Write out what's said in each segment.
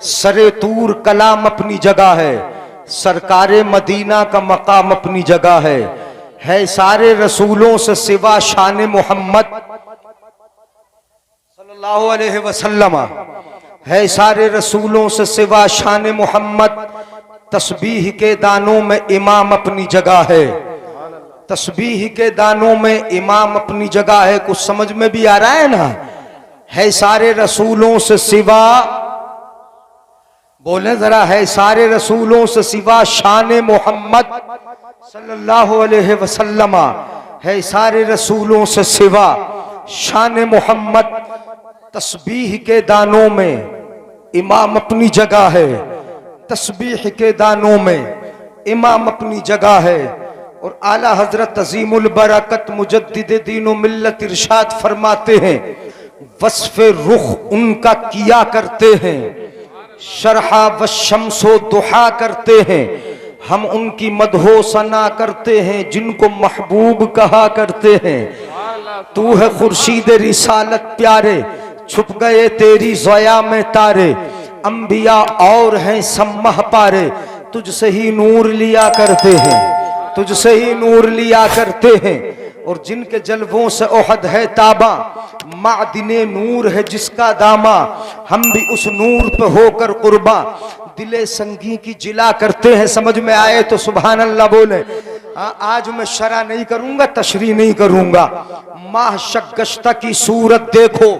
सरे तूर कलाम अपनी जगह है, सरकारे मदीना का मकाम अपनी जगह है सारे रसूलों से सिवा शान मोहम्मद सल्लल्लाहु अलैहि वसल्लम, है सारे रसूलों से सिवा शान मोहम्मद। तस्बीह के दानों में इमाम अपनी जगह है, तस्बीह के दानों में इमाम अपनी जगह है। कुछ समझ में भी आ रहा है ना? है सारे रसूलों से सिवा, बोले जरा, है सारे रसूलों से सिवा शान मोहम्मद सल्लल्लाहु अलैहि वसल्लम, है सारे रसूलों से सिवा शान मोहम्मद। तस्बीह के दानों में इमाम अपनी जगह है, तस्बीह के दानों में इमाम अपनी जगह है। और आला हजरत अजीमुल बरकत मुजद्दिद दीन व मिल्लत इरशाद फरमाते हैं, वस्फ रुख उनका किया करते हैं, शरहा व शम्सो दुहा करते हैं, हम उनकी मदहो सना करते हैं, जिनको महबूब कहा करते हैं। तू है खुर्शीद रिसालत प्यारे, छुप गए तेरी ज़या में तारे, अंबिया और हैं सम्मह पारे, तुझसे ही नूर लिया करते हैं, तुझसे ही नूर लिया करते हैं। और जिनके जलवों से ओहद है ताबा, मादिने नूर है जिसका दामा, हम भी उस नूर पे होकर कुर्बा, दिले संगी की जिला करते हैं। समझ में आए तो सुभान अल्लाह बोले। आज मैं शरा नहीं करूंगा, तशरी नहीं करूंगा। माह शक्गश्ता की सूरत देखो,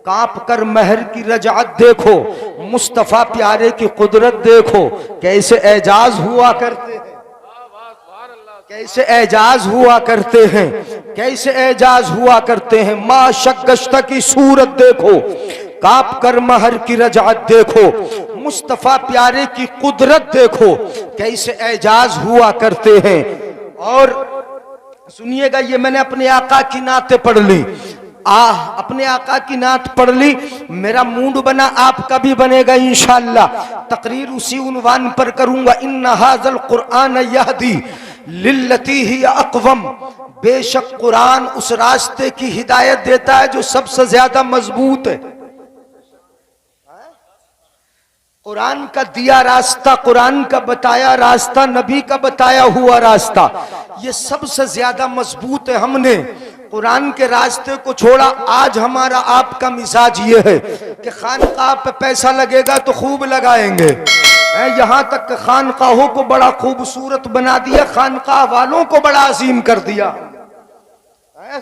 कांप कर महर की रजात देखो, मुस्तफा प्यारे की कुदरत देखो, कैसे एजाज हुआ करते हैं, कैसे एजाज हुआ करते हैं, कैसे एजाज हुआ करते हैं। माँ शक्गश्ता की सूरत देखो, कांप कर महर की रजात देखो, मुस्तफा प्यारे की कुदरत देखो, कैसे एजाज हुआ करते हैं। और सुनिएगा, ये मैंने अपने आका की नाते पढ़ ली, अपने आका की नात पढ़ ली, मेरा मूड बना, आपका भी बनेगा इंशाअल्लाह। तकरीर उसी उन्वान पर करूंगा, इन्ना हाज़ल कुरान यहदी लिल्लती ही अक़वम, बेशक कुरान उस रास्ते की हिदायत देता है जो सबसे ज्यादा मजबूत है। कुरान का दिया रास्ता, कुरान का बताया रास्ता, नबी का बताया हुआ रास्ता, ये सबसे ज्यादा मजबूत है। हमने कुरान के रास्ते को छोड़ा। आज हमारा आपका मिजाज ये है कि खानकाह पे पैसा लगेगा तो खूब लगाएंगे, यहाँ तक कि खानकाहों को बड़ा खूबसूरत बना दिया, खानकाह वालों को बड़ा अजीम कर दिया,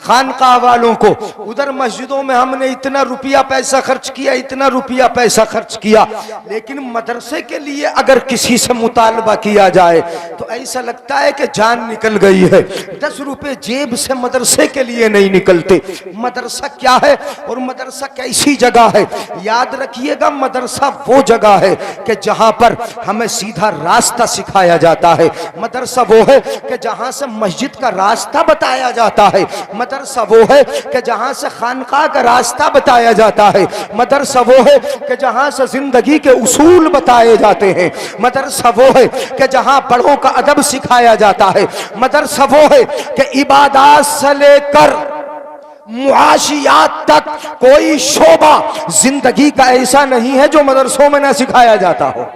खानकाह वालों को। उधर मस्जिदों में हमने इतना रुपया पैसा खर्च किया, इतना रुपया पैसा खर्च किया, लेकिन मदरसे के लिए अगर किसी से मुतालबा किया जाए तो ऐसा लगता है कि जान निकल गई है। 10 रुपए जेब से मदरसे के लिए नहीं निकलते। मदरसा क्या है और मदरसा कैसी जगह है? याद रखिएगा, मदरसा वो जगह है कि जहां पर हमें सीधा रास्ता सिखाया जाता है। मदरसा वो है कि जहां से मस्जिद का रास्ता बताया जाता है। मदरसा वो है कि जहां से खानकाह का रास्ता बताया जाता है। मदरसा वो है कि जहां से जिंदगी के उसूल बताए जाते हैं। मदरसा वो है कि जहां बड़ों का अदब सिखाया जाता है। मदरसा वो है कि इबादत से लेकर मुआशियात तक कोई शोबा जिंदगी का ऐसा नहीं है जो मदरसों में ना सिखाया जाता हो।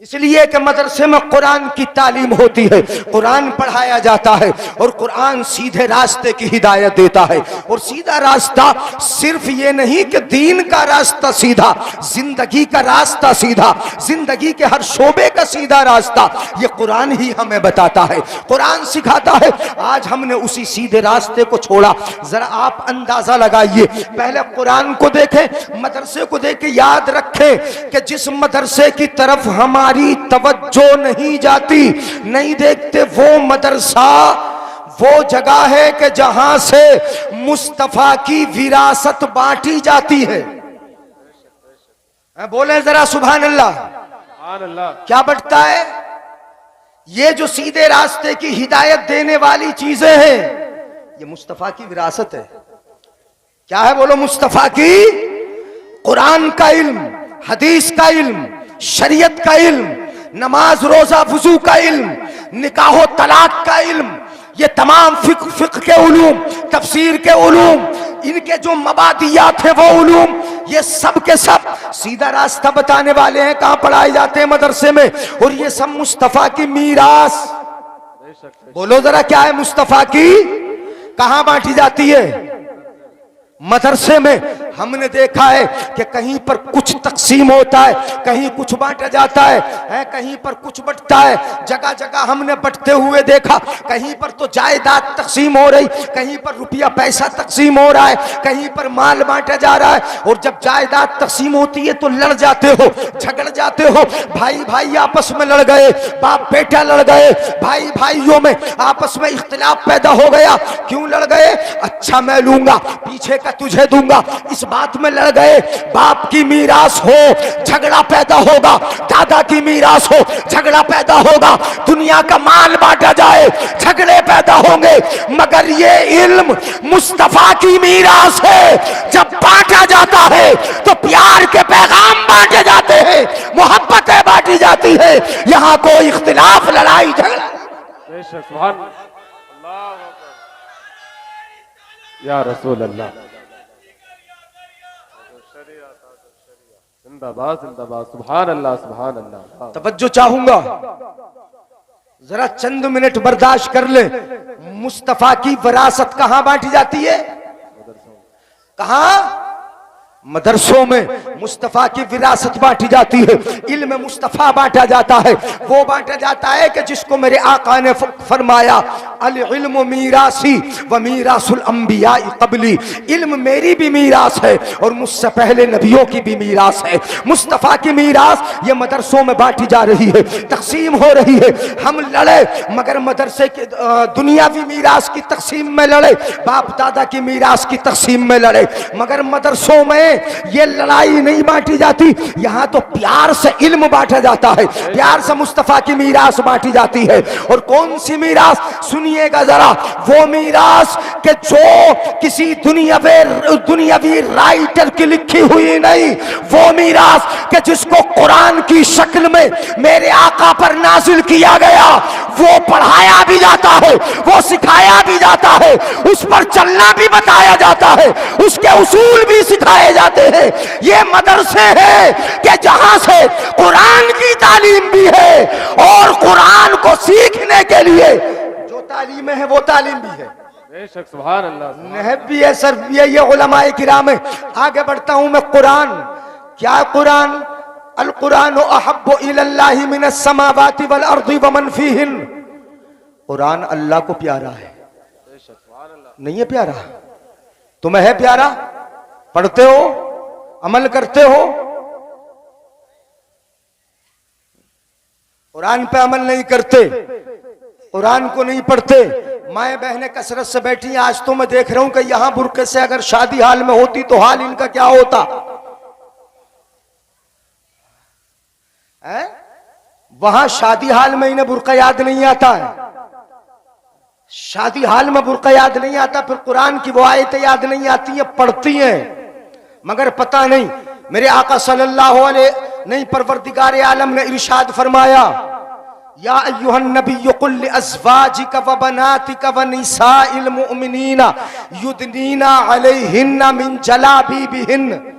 इसलिए कि मदरसे में कुरान की तालीम होती है, कुरान पढ़ाया जाता है और कुरान सीधे रास्ते की हिदायत देता है। और सीधा रास्ता सिर्फ ये नहीं कि दीन का रास्ता सीधा, जिंदगी का रास्ता सीधा, जिंदगी के हर शोबे का सीधा रास्ता ये कुरान ही हमें बताता है, कुरान सिखाता है। आज हमने उसी सीधे रास्ते को छोड़ा। जरा आप अंदाजा लगाइए, पहले कुरान को देखें, मदरसे को देखें। याद रखें कि जिस मदरसे की तरफ हमारी तवज्जो नहीं जाती, नहीं देखते, वो मदरसा वो जगह है कि जहां से मुस्तफा की विरासत बांटी जाती है। बोले जरा सुभान अल्लाह। क्या बढ़ता है? ये जो सीधे रास्ते की हिदायत देने वाली चीजें हैं, ये मुस्तफा की विरासत है। क्या है? बोलो। मुस्तफा की कुरान का इल्म, हदीस का इल्म, शरीयत का इल्म, नमाज रोजा वुजू का इल्म, निकाह तलाक का इल्म, ये तमाम फिक्र के उलूम, तफसीर के उलूम, इनके जो मबादियात है वो उलूम, ये सब के सब सीधा रास्ता बताने वाले हैं, कहां पढ़ाए जाते हैं मदरसे में। और ये सब मुस्तफा की मीरास, बोलो जरा क्या है मुस्तफा की, कहां बांटी जाती है? मदरसे में। हमने देखा है कि कहीं पर कुछ तकसीम होता है, कहीं कुछ बांटा जाता है, कहीं पर कुछ बंटता है। जगह जगह हमने बंटते हुए देखा, कहीं पर तो जायदाद तकसीम हो रही, कहीं पर रुपया पैसा तकसीम हो रहा है, कहीं पर माल बांटा जा रहा है। और जब जायदाद तकसीम होती है तो लड़ जाते हो, झगड़ जाते हो, भाई भाई आपस में लड़ गए, बाप बेटा लड़ गए, भाई भाइयों में आपस में इख्तिलाफ पैदा हो गया। क्यों लड़ गए? अच्छा मैं लूंगा, पीछे का तुझे दूंगा, इस बात में लड़ गए। बाप की मीरास हो, झगड़ा पैदा होगा, दादा की मीरास हो, झगड़ा पैदा होगा, दुनिया का माल बांटा जाए, झगड़े पैदा होंगे। मगर ये इल्म मुस्तफा की मीरास है, जब बांटा जाता है तो प्यार के पैगाम बांटे जाते हैं, मोहब्बतें बांटी जाती है, यहां कोई इख्तिलाफ लड़ाई झगड़ा। बेशक सुभान अल्लाह या रसूल अल्लाह, जिंदाबाद जिंदाबाद, सुभान अल्लाह सुभान अल्लाह। तवज्जो चाहूंगा, जरा चंद मिनट बर्दाश्त कर ले। मुस्तफा की विरासत कहां बांटी जाती है? कहां? मदरसों में मुस्तफा की विरासत बांटी जाती है, इल्म मुस्तफा बांटा जाता है। वो बांटा जाता है कि जिसको मेरे आका ने फरमाया, अल इल्म मीरासी व मीरासुल अंबिया क़बली, इल्म मेरी भी मीरास है और मुझसे पहले नबियों की भी मीरास है। मुस्तफा की मीरास ये मदरसों में बांटी जा रही है, तकसीम हो रही है। हम लड़े मगर मदरसे की दुनियावी मीरास की तकसीम में लड़े, बाप दादा की मीरास की तकसीम में लड़े, मगर मदरसों में ये लड़ाई नहीं बांटी जाती। यहां तो प्यार से इल्म बांटा जाता है, प्यार से मुस्तफा की मीरास बांटी जाती है। और कौन सी मीरास? सुनिएगा जरा, वो मीरास के जो किसी दुनियावी राइटर की लिखी हुई नहीं, वो मीरास के जिसको कुरान की शक्ल में मेरे आका पर नाजिल किया गया, वो पढ़ाया भी जाता है, वो सिखाया भी जाता है, उस पर चलना भी बताया जाता है, उसके उसूल भी सिखाए जाते हैं। ये मदरसे हैं कि जहां से कुरान की तालीम भी है और कुरान को सीखने के लिए जो तालीम है वो तालीम भी है। बेशक सुभान अल्लाह, नहब भी है, सर्फ भी है, ये उलमाए किराम है। आगे बढ़ता हूं मैं। कुरान क्या? कुरान अल कुरान अहब्बु इलल्लाहि मिनस समावाति वल अर्दि व मन फीहिन, कुरान अल्लाह को प्यारा है। नहीं है प्यारा? तुम्हें है प्यारा? पढ़ते हो, अमल करते हो? कुरान पे अमल नहीं करते, कुरान को नहीं पढ़ते। माए बहनें कसरत से बैठी हैं। आज तो मैं देख रहा हूं कि यहां बुरके से अगर शादी हाल में होती तो हाल इनका क्या होता है? वहां शादी हाल में इन्हें बुरका याद नहीं आता है, शादी हाल में बुरका याद नहीं आता, फिर कुरान की वो आयतें याद नहीं आती हैं, पढ़ती हैं मगर पता नहीं। मेरे आका सल्लल्लाहु अलैहि नहीं, परवरदिगार आलम ने इरशाद फरमाया, या अय्युहन नबिय्यु कुल लिअज़वाजिका व बनातिका व निसाइल मुमिनीना युदनीना अलैहिन्ना मिन जलाबीबिहिन।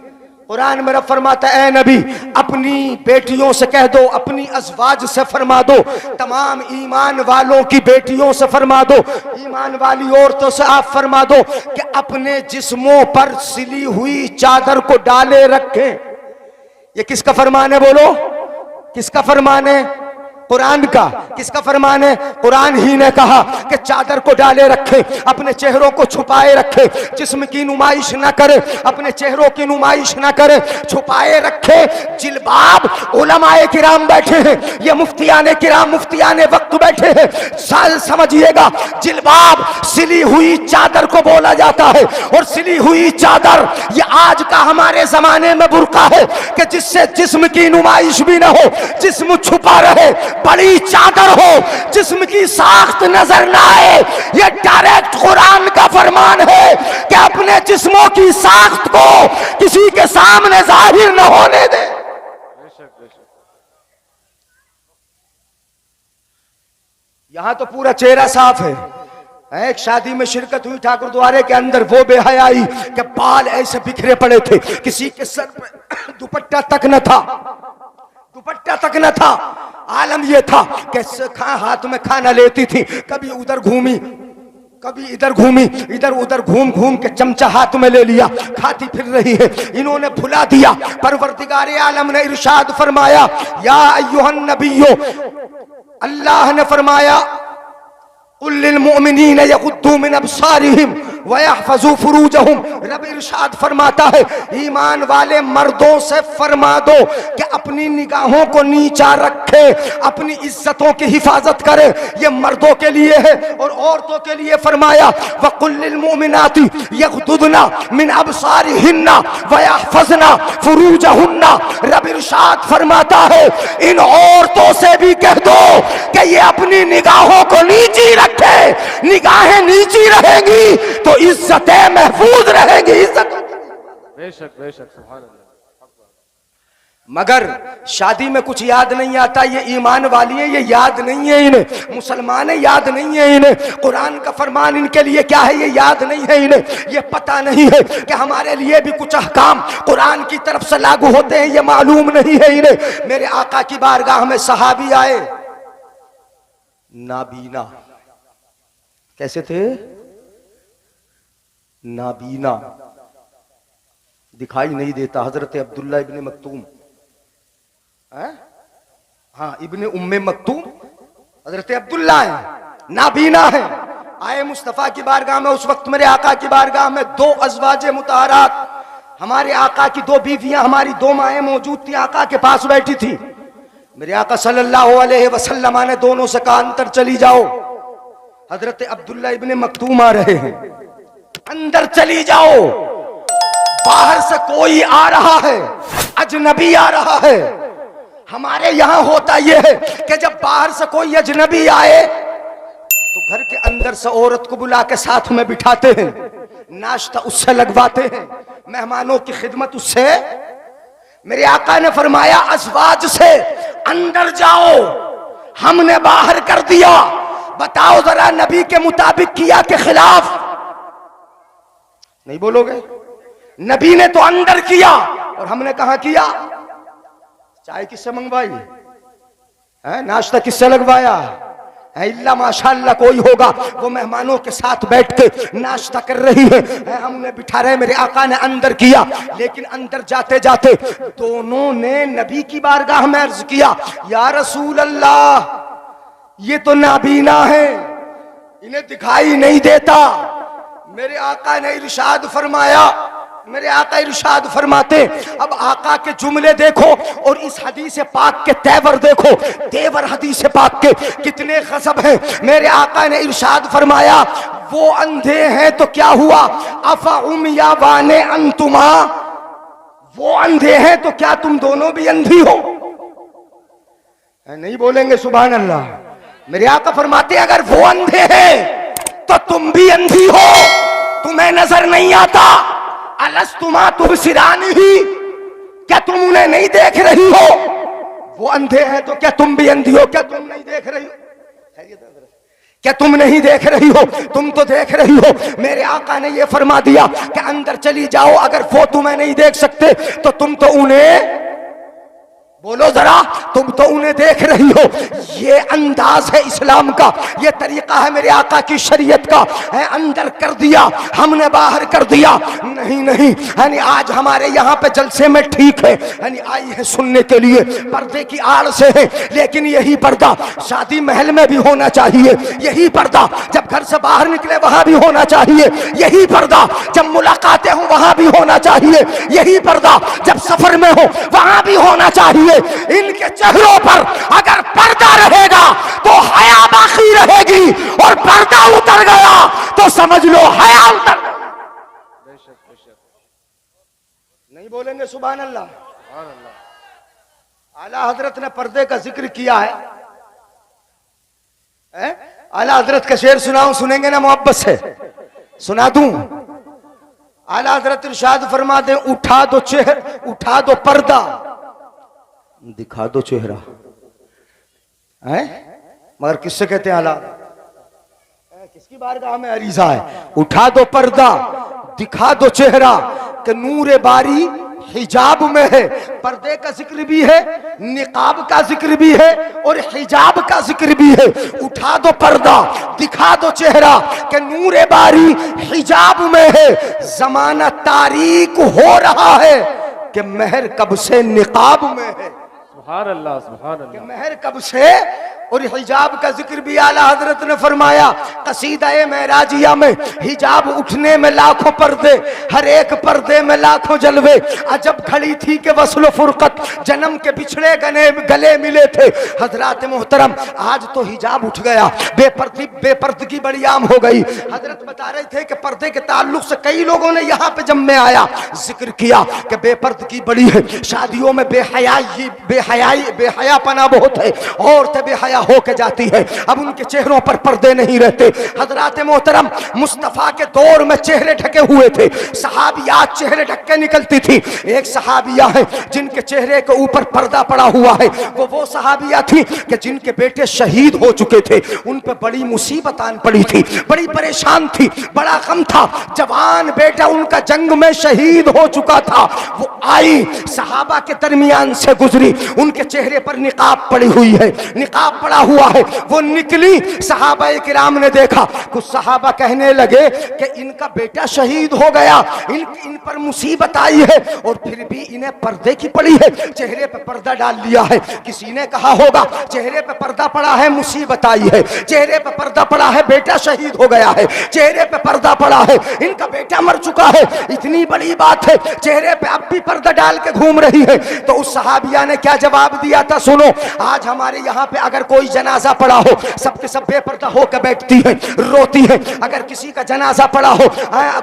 कुरान मेरा फरमाता है, ए नबी अपनी बेटियों से कह दो, अपनी अज़वाज से फरमा दो, तमाम ईमान वालों की बेटियों से फरमा दो, ईमान वाली औरतों से आप फरमा दो कि अपने जिस्मों पर सिली हुई चादर को डाले रखें। ये किसका फरमान है? बोलो किसका फरमान है? कुरान का। किसका फरमान है? कुरान ही ने कहा कि चादर को डाले रखे, अपने चेहरों को छुपाए रखे, जिस्म की नुमाइश ना करे, अपने चेहरों की नुमाइश ना करे, छुपाए रखे। जिल्बाब, उलमाए किराम बैठे हैं, ये मुफ्तियाने किराम, मुफ्तियाने वक्त बैठे हैं, समझिएगा जिल्बाब सिली हुई चादर को बोला जाता है। और सिली हुई चादर ये आज का हमारे जमाने में बुर्का है कि जिससे जिस्म की नुमाइश भी ना हो, जिस्म छुपा रहे, बड़ी चादर हो, जिस्म की साख्त नजर ना आए। ये डायरेक्ट कुरान का फरमान है कि अपने जिस्मों की साख्त को किसी के सामने जाहिर न होने दे। यहां तो पूरा चेहरा साफ एक शादी में शिरकत हुई ठाकुर द्वारे के अंदर, वो बेहयाई कि बाल ऐसे बिखरे पड़े थे, किसी के सर पे दुपट्टा तक न था, दुपट्टा तक न था। आलम ये था कि हाथ में खाना लेती थी, कभी उधर घूमी कभी इधर घूमी, इधर उधर घूम घूम के चमचा हाथ में ले लिया, खाती फिर रही है। इन्होंने भुला दिया। परवरदिगार आलम ने इरशाद फरमाया, या अय्युहन नबियो, अल्लाह ने फरमाया, कुल लिल मुमिनीन यगुद्दू मिन अब्सारिहिम व यहफज़ू फुरूजहुम। रब इरशाद फरमाता है, ईमान वाले मर्दों से फरमा दो कि अपनी निगाहों को नीचा रखे, अपनी इज्जतों की हिफाजत करे। ये मर्दों के लिए है। और औरतों के लिए फरमाया, व कुल लिल मुमिनाति यगुद्दुना मिन अब्सारिहिन्ना व यहफज़ना फुरूजहुन्ना। रब इरशाद फरमाता है, इन औरतों से भी कह दो कि ये अपनी निगाहों को नीची रखे। निगाहें नीची रहेंगी तो इज्जतें महफूज रहेंगी। इज्जत बेशक बेशक सुभान अल्लाह। मगर शादी में कुछ याद नहीं आता। ये ईमान वाली है, ये याद नहीं है इन्हें। मुसलमान है, याद नहीं है इन्हें। कुरान का फरमान इनके लिए क्या है, ये याद नहीं है इन्हें। ये पता नहीं है कि हमारे लिए भी कुछ अहकाम कुरान की तरफ से लागू होते हैं, ये मालूम नहीं है इन्हें। मेरे आका की बारगाह में सहाबी आए, नाबीना। कैसे थे? नाबीना, दिखाई नहीं देता। हजरत अब्दुल्ला इब्ने मक्तूम, हाँ, इब्ने उम्मे मक्तूम हजरत अब्दुल्ला है, नाबीना है। आए मुस्तफा की बारगाह में। उस वक्त मेरे आका की बारगाह में दो अज़वाजे मुतहरात, हमारे आका की दो बीवियां, हमारी दो माएं मौजूद थी, आका के पास बैठी थी। मेरे आका सल्लल्लाहु अलैहि वसल्लम ने दोनों से कहा, अंदर चली जाओ। हजरत अब्दुल्ला इब्ने मक्तूम आ रहे हैं, अंदर चली जाओ। बाहर से कोई आ रहा है, अजनबी आ रहा है। हमारे यहां होता यह है कि जब बाहर से कोई अजनबी आए तो घर के अंदर से औरत को बुला के साथ में बिठाते हैं, नाश्ता उससे लगवाते हैं, मेहमानों की खिदमत उससे। मेरे आका ने फरमाया, अज़वाज से अंदर जाओ, हमने बाहर कर दिया। बताओ जरा, नबी के मुताबिक किया के खिलाफ? नहीं बोलोगे? नबी ने तो अंदर किया और हमने कहां किया? चाय किससे मंगवाई है, नाश्ता किससे लगवाया है? इल्ला माशाअल्लाह कोई होगा, वो मेहमानों के साथ बैठ के नाश्ता कर रही है, हमने बिठा रहे। मेरे आका ने अंदर किया, लेकिन अंदर जाते जाते दोनों ने नबी की बारगाह में अर्ज किया, या रसूल अल्लाह, ये तो नाबीना है, इन्हें दिखाई नहीं देता। मेरे आका ने इरशाद फरमाया, मेरे आका इरशाद फरमाते, अब आका के जुमले देखो और इस हदीस पाक के तेवर देखो। तेवर हदीस पाक के कितने गजब हैं। मेरे आका ने इरशाद फरमाया, वो अंधे हैं तो क्या हुआ, अफा उमिया वाने अंतुमा, वो अंधे हैं तो क्या तुम दोनों भी अंधी हो? नहीं बोलेंगे सुभान अल्लाह। मेरे आका फरमाते, अगर वो अंधे हैं तो तुम भी अंधी हो, तुम्हें नजर नहीं आता। अलस्तुमा तुबसिरानी ही, क्या तुम उन्हें नहीं देख रही हो? वो अंधे हैं तो क्या तुम भी अंधी हो? क्या तुम नहीं देख रही हो? क्या तुम नहीं देख रही हो? तुम तो देख रही हो। मेरे आका ने यह फरमा दिया कि अंदर चली जाओ, अगर वो तुम्हें नहीं देख सकते तो तुम तो उन्हें, बोलो जरा, तुम तो उन्हें देख रही हो। ये अंदाज है इस्लाम का, ये तरीका है मेरे आका की शरीयत का है। अंदर कर दिया, हमने बाहर कर दिया। नहीं नहीं, यानी आज हमारे यहाँ पे जलसे में ठीक है, यानी आई है सुनने के लिए, पर्दे की आड़ से है, लेकिन यही पर्दा शादी महल में भी होना चाहिए। यही पर्दा जब घर से बाहर निकले वहां भी होना चाहिए। यही पर्दा जब मुलाकातें हो वहां भी होना चाहिए। यही पर्दा जब सफर में हो वहां भी होना चाहिए। इनके चेहरों पर अगर पर्दा रहेगा तो हया बाकी रहेगी, और पर्दा उतर गया तो समझ लो हया उतर गया। नहीं बोलेंगे सुभान अल्लाह। आला हजरत ने पर्दे का जिक्र किया है। आला हजरत का शेर सुनाऊं, सुनेंगे ना मोहब्बत से? सुना दूं? आला हजरत इरशाद फरमा दे, उठा दो चेहरा, उठा दो पर्दा, दिखा दो चेहरा। है मगर किससे कहते हैं आला? किसकी की बारगाह में अरीजा है, उठा दो पर्दा, दिखा दो चेहरा कि नूर बारी हिजाब में है। पर्दे का जिक्र भी है, निकाब का जिक्र भी है और हिजाब का जिक्र भी है। उठा दो पर्दा, दिखा दो चेहरा कि नूर बारी हिजाब में है। जमाना तारीक हो रहा है कि महर कब से निकाब में है। सुभान अल्लाह, सुभान कि अल्लाह। महर कब से, और हिजाब का जिक्र भी आला हजरत ने फरमाया कसीदा-ए महराजिया में, हिजाब उठने में लाखों पर्दे, हर एक पर्दे में लाखों जलवे। अजब खड़ी थी कि वस्ल फुरकत, जन्म के बिछड़े गले मिले थे। हजरात मोहतरम, आज तो हिजाब उठ गया, बेपर्दगी बड़ी आम हो गई। हजरत बता रहे थे कि पर्दे के ताल्लुक से कई लोगों ने यहाँ पे जब मैं आया जिक्र किया कि बेपर्दगी बड़ी है, शादियों में बेहयापना बहुत है, औरतें बेहया होके जाती है। अब उनके चेहरों पर पर्दे नहीं रहते। हजरात मोहतरम, मुस्तफा के दौर में चेहरे ढके हुए थे, सहाबियात चेहरे ढक के निकलती थी। एक सहाबिया है जिनके चेहरे के ऊपर पर्दा पड़ा हुआ है। वो सहाबिया थी कि जिनके बेटे शहीद हो चुके थे, उन पर बड़ी मुसीबत आन पड़ी थी, बड़ी परेशान थी, बड़ा गम था। जवान बेटा उनका जंग में शहीद हो चुका था। वो आई, सहाबा के दरमियान से गुजरी, उनके चेहरे पर निकाब पड़ी हुई है, निकाब पड़ा हुआ है। वो निकली, सहाबा किराम ने देखा। कुछ सहाबा कहने लगे कि इनका बेटा शहीद हो गया, इन पर मुसीबत आई है और फिर भी इन्हें पर्दे की पड़ी है, चेहरे पे पर्दा डाल लिया है। किसी ने कहा होगा चेहरे पे पर्दा पड़ा है, मुसीबत आई है, चेहरे पे पर्दा पड़ा है, बेटा शहीद हो गया है, चेहरे पे पर्दा पड़ा है, इनका बेटा मर चुका है, इतनी बड़ी बात है, चेहरे पे अब भी पर्दा डाल के घूम रही है। तो उस सहाबिया ने क्या जवाब दिया था, सुनो। आज हमारे यहाँ पे अगर कोई जनाजा पड़ा हो, सबके सब बेपर्दा होकर बैठती है, रोती है। अगर किसी का जनाजा पड़ा हो,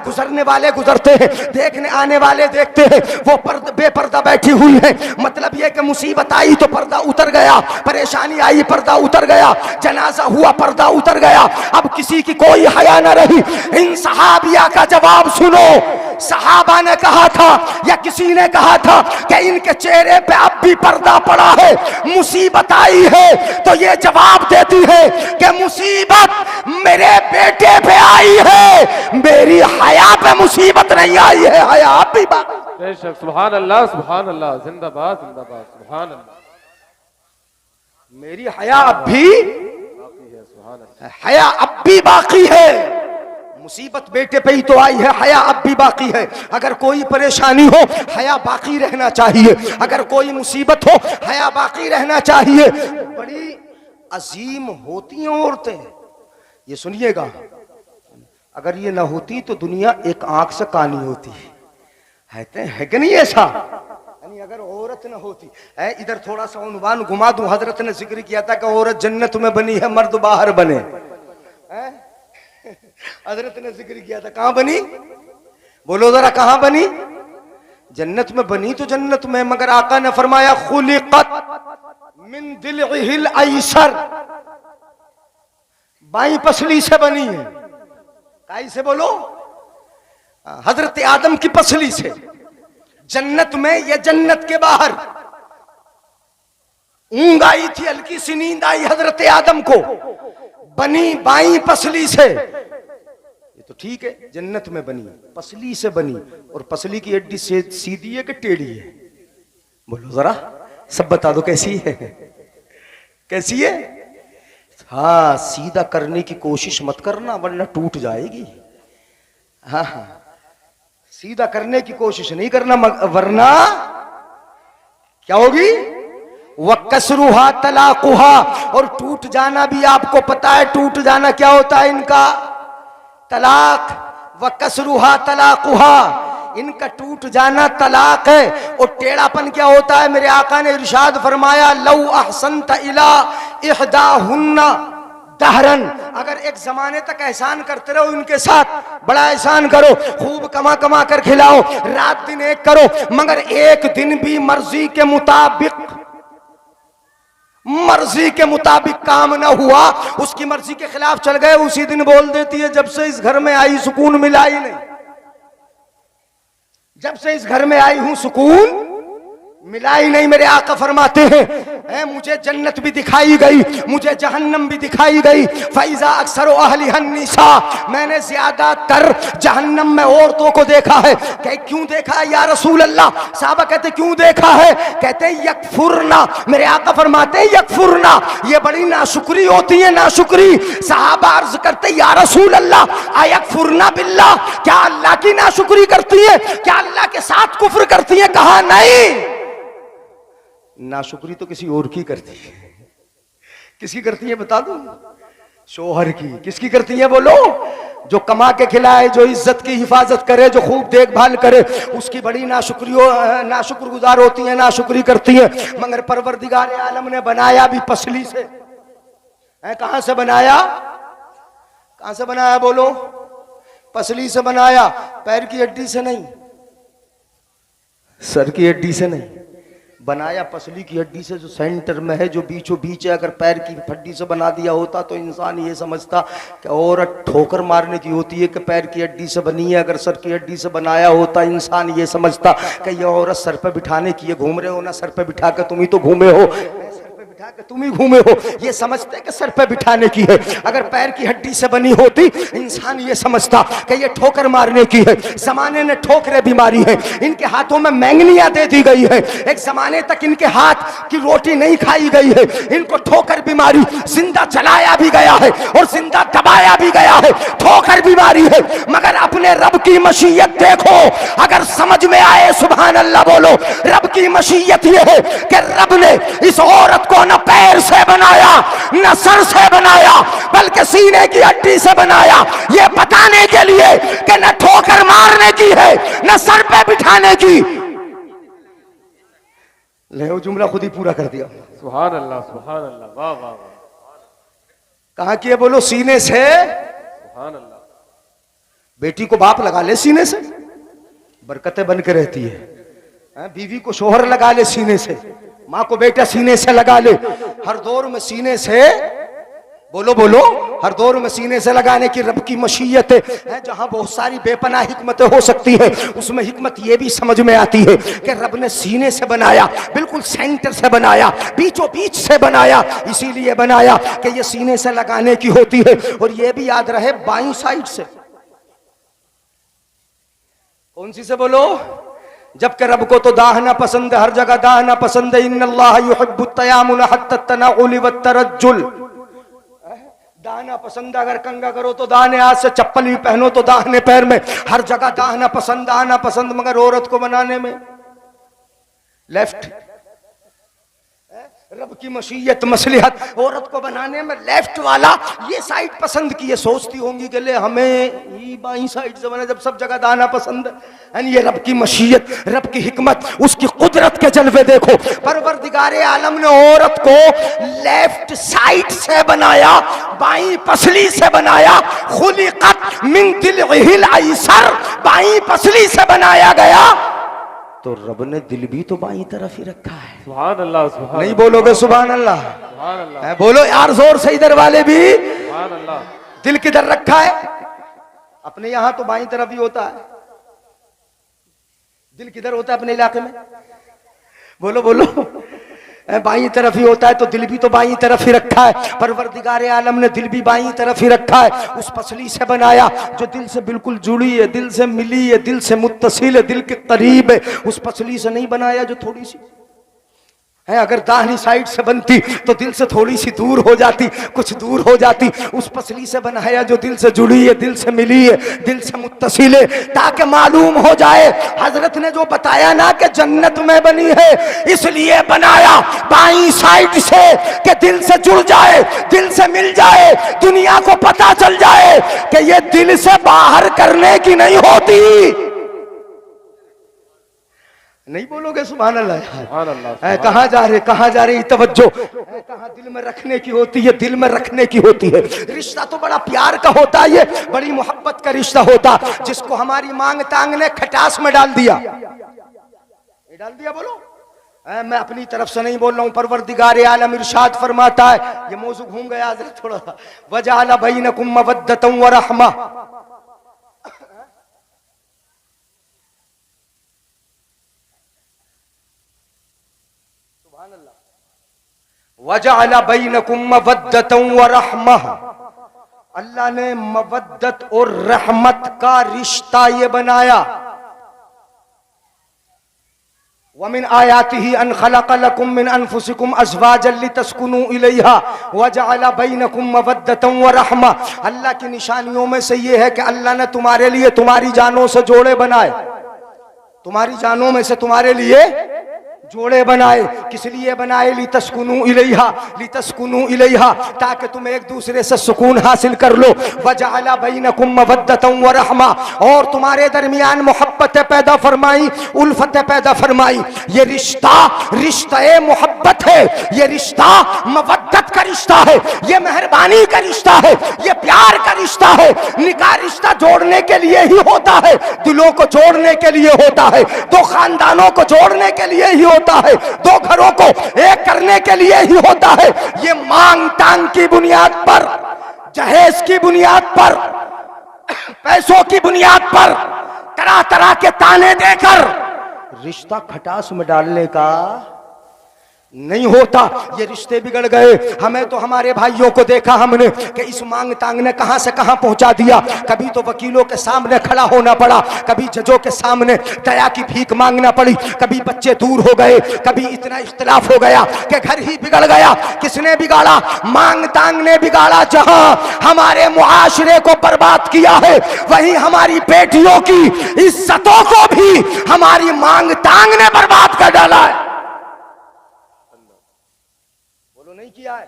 गुजरने वाले गुजरते हैं, देखने आने वाले देखते हैं, वो बेपर्दा बैठी हुई है। मतलब यह कि मुसीबत आई तो पर्दा उतर गया, परेशानी आई पर्दा उतर गया, जनाजा हुआ पर्दा उतर गया। अब किसी की कोई हया न रही। इन सहाबिया का जवाब सुनो। सहाबा ने कहा था या किसी ने कहा था कि इनके चेहरे पे अब भी पर्दा पड़ा है, मुसीबत आई है, तो ये जवाब देती है कि मुसीबत मेरे बेटे पे आई है, मेरी हया पे मुसीबत नहीं आई है, हया अब भी बाकी। बेशक, सुभान अल्लाह, सुभान अल्लाह, जिंदाबाद जिंदाबाद, सुभान अल्लाह। मेरी हया अब भी बाकी है, सुभान अल्लाह। हया अब भी बाकी है। मुसीबत बेटे पे ही तो आई है, हया अब भी बाकी है। अगर कोई परेशानी हो, हया बाकी रहना चाहिए। अगर कोई मुसीबत हो, हया बाकी रहना चाहिए। बड़ी अजीम होती हैं औरतें, ये सुनिएगा। अगर ये ना होती तो दुनिया एक आंख से कानी होती है कि नहीं ऐसा? यानी अगर औरत न होती है, इधर थोड़ा सा उन्वान घुमा दूं। हजरत ने जिक्र किया था कि औरत जन्नत में बनी है, मर्द बाहर बने। हजरत ने जिक्र किया था, कहां बनी? बोलो जरा, कहां बनी? जन्नत में बनी तो जन्नत में, मगर आका ने फरमाया खुलिकत मिन दिलहिल ऐसर, बाई पसली से बनी है। काई से बोलो? हजरत आदम की पसली से। जन्नत में या जन्नत के बाहर ऊंघ आई थी, हल्की सी नींद आई हजरत आदम को, बनी बाई पसली से। ये तो ठीक है, जन्नत में बनी, पसली से बनी। और पसली की हड्डी से सीधी है कि टेढ़ी है? बोलो जरा, सब बता दो कैसी है, कैसी है? हाँ, सीधा करने की कोशिश मत करना वरना टूट जाएगी। हाँ हाँ, सीधा करने की कोशिश नहीं करना वरना क्या होगी? वकसरुहा तलाकुहा, और टूट जाना भी आपको पता है। टूट जाना क्या होता है इनका? तलाक। वकसरुहा तलाकुहा, इनका टूट जाना तलाक है। और टेढ़ापन क्या होता है? मेरे आका ने इरशाद फरमाया, लौ अहसनत इला इहदाहुन्ना दहरन, अगर एक जमाने तक एहसान करते रहो इनके साथ, बड़ा एहसान करो, खूब कमा कमा कर खिलाओ, रात दिन एक करो, मगर एक दिन भी मर्जी के मुताबिक काम ना हुआ, उसकी मर्जी के खिलाफ चल गए, उसी दिन बोल देती है जब से इस घर में आई सुकून मिला ही नहीं, जब से इस घर में आई हूं सुकून मिला ही नहीं। मेरे आका फरमाते हैं मुझे जन्नत भी दिखाई गई, मुझे जहन्नम भी दिखाई गई। फैजा अक्सर अहली हन्निसा, मैंने ज्यादातर जहन्नम में औरतों को देखा है। क्यों देखा है या रसूल अल्लाह? साहबा कहते क्यों देखा है? कहते यकफुरना, मेरे आका फरमाते यकफुरना, ये बड़ी नाशुक्री होती है, नाशुक्री। साहबा अर्ज करते या रसूल अल्लाह अयकफुरना बिल्लाह, क्या अल्लाह की नाशुक्री करती है? क्या अल्लाह के साथ कुफ्र करती है? कहा नहीं, नाशुक्री तो किसी और की करती है। किसकी करती है बता दो? शोहर की। किसकी करती है बोलो? जो कमा के खिलाए, जो इज्जत की हिफाजत करे, जो खूब देखभाल करे, उसकी बड़ी नाशुक्रगुजार होती है, नाशुक्री करती है। मगर परवरदिगार आलम ने बनाया भी पसली से है। कहां से बनाया? कहां से बनाया बोलो? पसली से बनाया, पैर की हड्डी से नहीं, सर की हड्डी से नहीं, बनाया पसली की हड्डी से, जो सेंटर में है, जो बीचों बीच है। अगर पैर की हड्डी से बना दिया होता तो इंसान ये समझता कि औरत ठोकर मारने की होती है कि पैर की हड्डी से बनी है। अगर सर की हड्डी से बनाया होता इंसान ये समझता कि ये औरत सर पे बिठाने की है। घूम रहे हो ना, सर पे बिठा के तुम ही तो घूमे हो, तुम ही घूमे हो, ये समझते कि सर पे बिठाने की है। अगर पैर की हड्डी से बनी होती इंसान ये समझता कि ये ठोकर मारने की है। जमाने ने ठोकरे भी मारी है, इनके हाथों में मैंगनियां दे दी गई है। एक जमाने तक इनके हाथ की रोटी नहीं खाई गई है, इनको ठोकर बीमारी, जिंदा जलाया भी गया है और जिंदा दबाया भी गया है, ठोकर बीमारी है। मगर अपने रब की मशीयत देखो, अगर समझ में आए सुभान अल्लाह बोलो। रब की मशीयत ये है कि रब ने इस औरत को न पैर से बनाया, न सर से बनाया, बल्कि सीने की हड्डी से बनाया, ये बताने के लिए कि न ठोकर मारने की है, न सर पे बिठाने की। ले वो जुमला खुद ही पूरा कर दिया। सुभान अल्लाह, सुभान अल्लाह, वाह वाह वाह। कहां की है बोलो? सीने से। सुभान अल्लाह। बेटी को बाप लगा ले सीने से, बरकतें बन के रहती है। बीवी को शोहर लगा ले सीने से, माँ को बेटा सीने से लगा ले। हर दौर में सीने से, बोलो बोलो, हर दौर में सीने से लगाने की रब की मशीयत है। जहां बहुत सारी बेपनाह हिकमतें हो सकती है, उसमें हिकमत यह भी समझ में आती है कि रब ने सीने से बनाया, बिल्कुल सेंटर से बनाया, बीचों बीच से बनाया। इसीलिए बनाया कि यह सीने से लगाने की होती है। और यह भी याद रहे बाईं साइड से। कौन सी से बोलो? जबकि रब को तो दाहना पसंद है, हर जगह दाहना पसंद है। इन्नल्लाह युहिब्बुत तयामुन हत्ता तनाउल व तरज्जुल, दाहना पसंद। अगर कंगा करो तो दाहने हाथ से, चप्पल भी पहनो तो दाहने पैर में, हर जगह दाहना पसंद, दाहना पसंद। मगर औरत को बनाने में लेफ्ट। रब की मशीयत मसलिहत, औरत को बनाने में लेफ्ट वाला ये साइड पसंद की। ये सोचती होंगी कि ले हमें ये बाईं साइड से बना, जब सब जगह दाना पसंद है। ये रब की मशीयत, रब की हिकमत, उसकी कुदरत के जलवे देखो। परवरदिगार आलम ने औरत को लेफ्ट साइड से बनाया, बाईं पसली से बनाया। खुलिकत मिन दिलहिल अयसर, बाईं पसली से बनाया गया। तो रब ने दिल भी तो बाईं तरफ ही रखा है। सुभान अल्लाह, सुभान। नहीं बोलोगे सुभान अल्लाह? सुभान अल्लाह। बोलो यार जोर से, इधर वाले भी। सुभान अल्लाह। दिल किधर रखा है? अपने यहां तो बाईं तरफ ही होता है। दिल किधर होता है अपने इलाके में? बोलो बोलो। बाईं तरफ ही होता है, तो दिल भी तो बाईं तरफ ही रखा है। परवरदिगार आलम ने दिल भी बाईं तरफ ही रखा है। उस पसली से बनाया जो दिल से बिल्कुल जुड़ी है, दिल से मिली है, दिल से मुत्तसिल है, दिल के करीब है। उस पसली से नहीं बनाया जो थोड़ी सी है। अगर दाहिनी साइड से बनती तो दिल से थोड़ी सी दूर हो जाती, कुछ दूर हो जाती। उस पसली से बनाया जो दिल से जुड़ी है, दिल से मिली है, दिल से मुत्तसिल है, ताकि मालूम हो जाए। हजरत ने जो बताया ना कि जन्नत में बनी है, इसलिए बनाया बाईं साइड से कि दिल से जुड़ जाए, दिल से मिल जाए, दुनिया को पता चल जाए कि ये दिल से बाहर करने की नहीं होती। नहीं बोलोगे सुभान अल्लाह? सुभान अल्लाह। कहां जा रहे, कहां जा रही तवज्जो? कहां दिल में रखने की होती है, दिल में रखने की होती है। रिश्ता तो बड़ा प्यार का होता है, ये बड़ी मोहब्बत का रिश्ता होता, जिसको हमारी मांग तांग ने खटास में डाल दिया। डाल दिया बोलो। मैं अपनी तरफ से नहीं बोल रहा हूं, परवरदिगार आलम इरशाद फरमाता है। ये मौजू घूम गया थोड़ा। वजअल बैनकुम मवद्दतन व रहमा, वजअल बैनकुम मवद्दतन व रहमह, अल्लाह ने मवद्दत और रहमत का रिश्ता ये बनाया। वमिन आयातिही अन खलक़ लकुम मिन अनफुसिकुम अज़वाजन लितस्कुनू इलैहा वजअल बैनकुम मवद्दतन व रहमा। अल्लाह की निशानियों में से ये है कि अल्लाह ने तुम्हारे लिए तुम्हारी जानों से जोड़े बनाए, तुम्हारी जानों में से तुम्हारे लिए जोड़े बनाए। किस लिए बनाए? लितस्कुनू इलैहा, ताकि तुम एक दूसरे से सुकून हासिल कर लो। वजअल बैनकुम मवद्दतन व रहमा, और तुम्हारे दरमियान मोहब्बत पैदा फरमाई, उल्फत पैदा फरमाई। ये रिश्ता रिश्ते मोहब्बत है, ये रिश्ता मवद्दत का रिश्ता है, ये मेहरबानी का रिश्ता है, ये प्यार का रिश्ता है। निकाह रिश्ता जोड़ने के लिए ही होता है, दिलों को जोड़ने के लिए होता है, दो खानदानों को जोड़ने के लिए ही होता है, दो घरों को एक करने के लिए ही होता है। ये मांग तांग की बुनियाद पर, जहेज की बुनियाद पर, पैसों की बुनियाद पर, तरह तरह के ताने देकर रिश्ता खटास में डालने का नहीं होता। ये रिश्ते बिगड़ गए। हमें तो हमारे भाइयों को देखा हमने कि इस मांग तांग ने कहां से कहां पहुंचा दिया। कभी तो वकीलों के सामने खड़ा होना पड़ा, कभी जजों के सामने दया की भीख मांगना पड़ी, कभी बच्चे दूर हो गए, कभी इतना इख्तिलाफ हो गया कि घर ही बिगड़ गया। किसने बिगाड़ा? मांग तांग ने बिगाड़ा। जहां हमारे मुआशरे को बर्बाद किया है, वहीं हमारी बेटियों की इज्जतों को भी हमारी मांग तांग ने बर्बाद कर डाला है। नहीं किया है,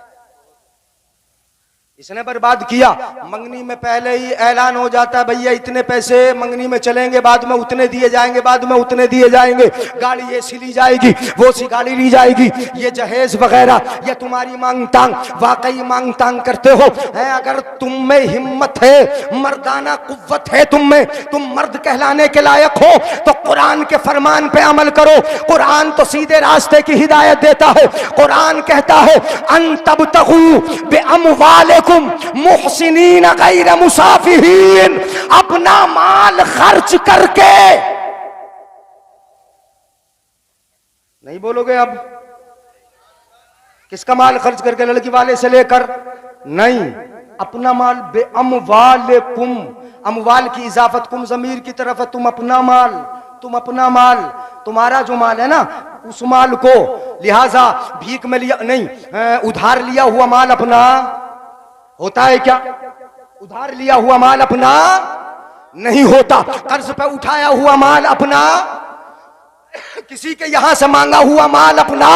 इसने बर्बाद किया। मंगनी में पहले ही ऐलान हो जाता है, भैया इतने पैसे मंगनी में चलेंगे, बाद में उतने दिए जाएंगे, बाद में उतने दिए जाएंगे। गाड़ी ऐसी ली जाएगी, वो सी गाड़ी ली जाएगी। ये जहेज वगैरह, ये तुम्हारी मांग तांग। वाकई मांग तांग करते हो है? अगर तुम में हिम्मत है, मर्दाना कुव्वत है तुम में, तुम मर्द कहलाने के लायक हो, तो कुरान के फरमान पे अमल करो। कुरान तो सीधे रास्ते की हिदायत देता है। कुरान कहता है अन तबतगू बिअमवालिकुम मुहसिनीन गैर मुसाफिहीन, अपना माल खर्च करके। नहीं बोलोगे अब? किसका माल खर्च करके? लड़की वाले से लेकर नहीं, अपना माल। बेअमवालिकुम, अमवाल की इजाफत कुम ज़मीर की तरफ है। तुम अपना माल, तुम अपना माल, तुम्हारा जो माल है ना, उस माल को। लिहाजा भीख में लिया नहीं, उधार लिया हुआ माल अपना होता है क्या? उधार लिया हुआ माल अपना नहीं होता। कर्ज पे उठाया हुआ माल अपना, किसी के यहां से मांगा हुआ माल अपना।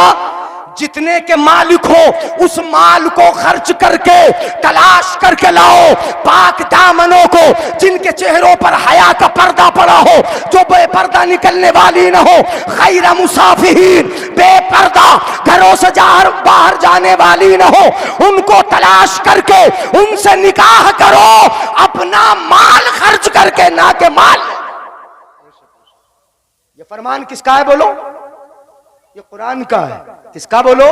जितने के मालिक हो उस माल को खर्च करके तलाश करके लाओ पाक दामनों को, जिनके चेहरों पर हया का पर्दा पड़ा हो, जो बेपर्दा निकलने वाली ना हो। गैर मुसाफिहीन, बेपर्दा, घरों से बाहर जाने वाली ना हो। उनको तलाश करके उनसे निकाह करो, अपना माल खर्च करके, ना के माल। ये फरमान किसका है बोलो? ये कुरान का है। किसका बोलो?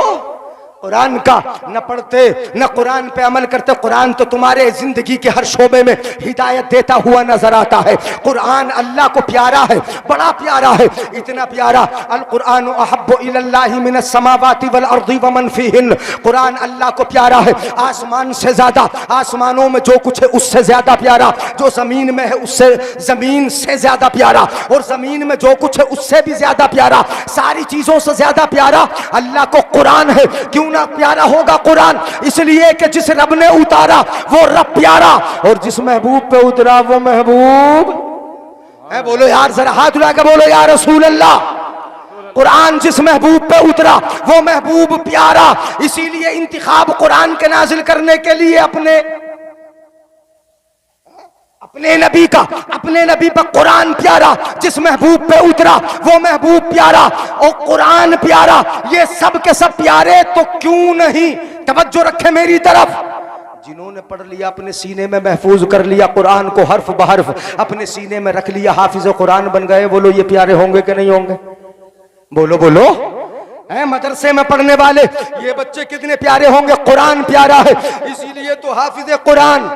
कुरान का। न पढ़ते न कुरान पे अमल करते। कुरान तो तुम्हारे जिंदगी के हर शोबे में हिदायत देता हुआ नजर आता है। कुरान अल्लाह को प्यारा है, बड़ा प्यारा है, इतना प्यारा। अल कुरान अहब्बु इलल्लाहि मिनस समावाति वल अर्दि व मन फीहिन। कुरान अल्लाह को प्यारा है, आसमान से ज्यादा, आसमानों में जो कुछ है उससे ज्यादा प्यारा, जो जमीन में है उससे, जमीन से ज्यादा प्यारा, और जमीन में जो कुछ है उससे भी ज्यादा प्यारा, सारी चीजों से ज्यादा प्यारा अल्लाह को कुरान है। क्यों ना प्यारा होगा कुरान? इसलिए कि जिस रब ने उतारा वो रब प्यारा, और जिस महबूब पे उतरा वो महबूब है। बोलो यार, जरा हाथ उठा के बोलो या रसूल अल्लाह। कुरान जिस महबूब पे उतरा वो महबूब प्यारा। इसीलिए इंतिखाब कुरान के नाजिल करने के लिए अपने नबी का, अपने नबी पर कुरान प्यारा। जिस महबूब पे उतरा वो महबूब प्यारा और कुरान प्यारा। ये सब के सब प्यारे, तो क्यों नहीं तवज्जो रखे मेरी तरफ। जिन्होंने पढ़ लिया, अपने सीने में महफूज कर लिया कुरान को, हर्फ बहर्फ अपने सीने में रख लिया, हाफिज कुरान बन गए। बोलो ये प्यारे होंगे कि नहीं होंगे? बोलो बोलो। मदरसे में पढ़ने वाले ये बच्चे कितने प्यारे होंगे? कुरान प्यारा है, इसीलिए तो हाफिज कुरान,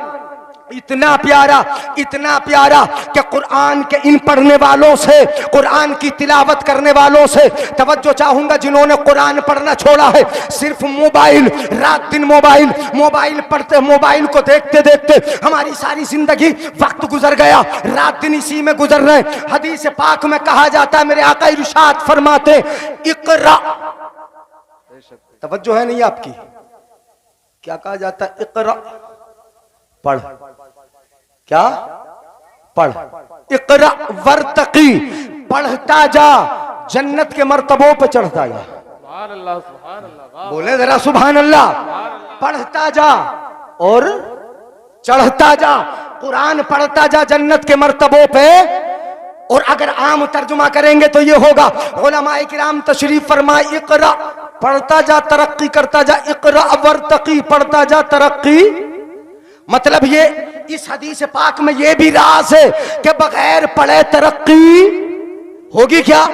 इतना प्यारा कि कुरान के इन पढ़ने वालों से, कुरान की तिलावत करने वालों से तवज्जो चाहूंगा जिन्होंने कुरान पढ़ना छोड़ा है। सिर्फ मोबाइल, रात दिन मोबाइल पढ़ते, मोबाइल को देखते देखते हमारी सारी जिंदगी वक्त गुजर गया, रात दिन इसी में गुजर रहे। हदीस पाक में कहा जाता है, मेरे आका इरशाद फरमाते, इकरा, तवज्जो है नहीं आपकी, क्या कहा जाता है? इकरा, पढ़, क्या पढ़, इकरा वर्तकी, पढ़ता जा, जन्नत के मर्तबों पे चढ़ता जा। सुभान अल्लाह, सुभान अल्लाह, बोले जरा सुभान अल्लाह। पढ़ता जा और चढ़ता जा, कुरान पढ़ता जा जन्नत के मर्तबों पे। और अगर आम तर्जुमा करेंगे तो ये होगा, उलमाए किराम तशरीफ फरमाए, इकरा, पढ़ता जा तरक्की करता जा, इकरा वर्तकी, पढ़ता जा तरक्की। मतलब ये इस हदीस पाक में ये भी राज है कि बगैर पढ़े तरक्की होगी क्या?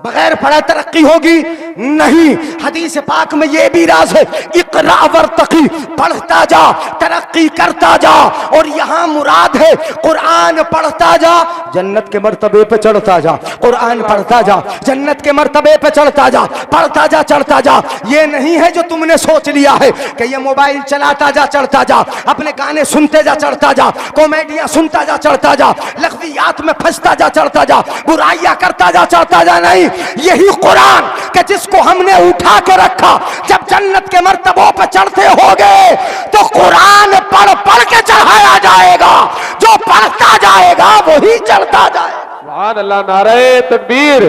बगैर पढ़े तरक्की होगी नहीं। हदीस पाक में ये भी राज है, इकरा वर्तकी, पढ़ता जा तरक्की करता जा। और यहां मुराद है कुरान पढ़ता जा जन्नत के मर्तबे पे चढ़ता जा, कुरान पढ़ता जा जन्नत के मर्तबे पे चढ़ता जा, पढ़ता जा चढ़ता जा। ये नहीं है जो तुमने सोच लिया है कि ये मोबाइल चलाता जा चढ़ता जा, अपने गाने सुनते जा चढ़ता जा, कॉमेडियां सुनता जा चढ़ता जा, लग़वियात में फंसता जा चढ़ता जा, बुराइयां करता जा चढ़ता जा। नहीं, यही कुरान कि जिसको हमने उठा के रखा, जब जन्नत के मर्तबों पर चढ़ते होगे तो कुरान पढ़ पढ़ के चढ़ाया जाएगा, जो पढ़ता जाएगा वही चढ़ता जाएगा। सुभान अल्लाह, नारे तकबीर,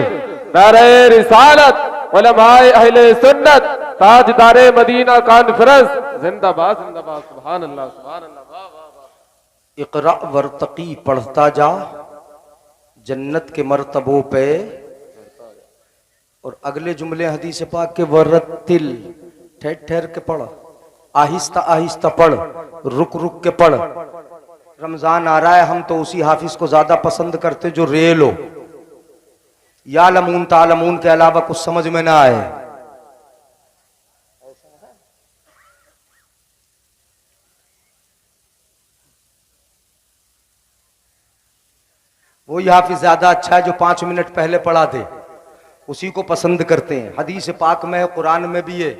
नारे रिसालत, उलमाए अहले सुन्नत, ताजदारे मदीना कॉन्फ्रेंस, जिंदाबाद जिंदाबाद। सुभान अल्लाह, सुभान अल्लाह, वाह वाह वाह। इकरा वर्तकी, पढ़ता जा जन्नत के मर्तबों पे। और अगले जुमले हदीस पाक के, वरतिल, ठहर ठहर के पढ़, आहिस्ता आहिस्ता पढ़, रुक रुक के पढ़। रमजान आ रहा है, हम तो उसी हाफिज को ज्यादा पसंद करते जो रेल हो, या लमून तालमून के अलावा कुछ समझ में ना आए। वही हाफिज ज्यादा अच्छा है जो 5 मिनट पहले पढ़ा दे, उसी को पसंद करते हैं। हदीस पाक में, कुरान में भी है,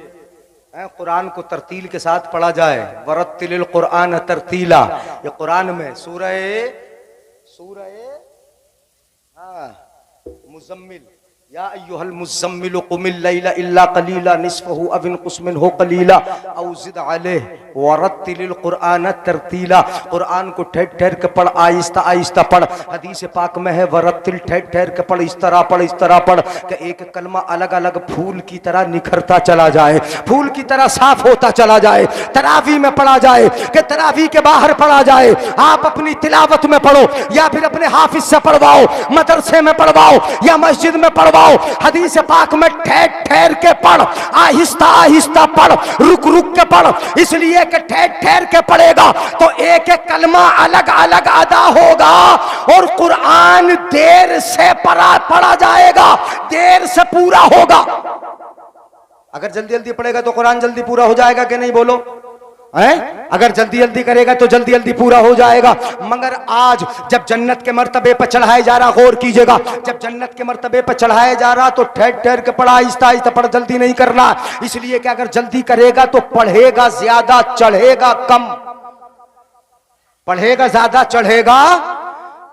कुरान को तरतील के साथ पढ़ा जाए, वरत्तिलिल कुरान तरतीला। ये कुरान में सूरह मुज़म्मिल, या अय्युहल मुज़म्मिल कुमिल लैला इल्ला कलीला निस्फहु अव इनकुस मिनहु कलीला औ ज़िद अलैहि वरत्तिलिल कुरान तरतीला। कुरान को ठहर ठहर के पढ़, आहिस्ता आहिस्ता पढ़। हदीस पाक में है, वरत्तिल, ठहर ठहर के पढ़, इस तरह पढ़, इस तरह पढ़ कि एक कलमा अलग अलग फूल की तरह निखरता चला जाए, फूल की तरह साफ होता चला जाए। तरावी में पढ़ा जाए कि तरावी के बाहर पढ़ा जाए। आप अपनी तिलावत में पढ़ो या फिर अपने हाफिज से पढ़वाओ, मदरसे में पढ़वाओ या मस्जिद में पढ़वाओ। हदीस पाक में ठहर ठहर के पढ़, आहिस्ता आहिस्ता पढ़, रुक रुक के पढ़। इसलिए कि ठहर ठहर के पढ़ेगा तो एक एक कलमा अलग अलग अदा होगा और कुरान देर से पढ़ा जाएगा, देर से पूरा होगा। अगर जल्दी जल्दी पढ़ेगा तो कुरान जल्दी पूरा हो जाएगा कि नहीं, बोलो हैं? अगर जल्दी जल्दी करेगा तो जल्दी जल्दी पूरा हो जाएगा। मगर आज जब जन्नत के मर्तबे पर चढ़ाया जा रहा, गौर कीजिएगा, जब जन्नत के मर्तबे पर चढ़ाया जा रहा तो ठहर ठहर के पढ़ा, आहिस्ता आहिस्ता पढ़, जल्दी नहीं करना। इसलिए कि अगर जल्दी करेगा तो पढ़ेगा ज्यादा, चढ़ेगा कम, पढ़ेगा ज्यादा, चढ़ेगा।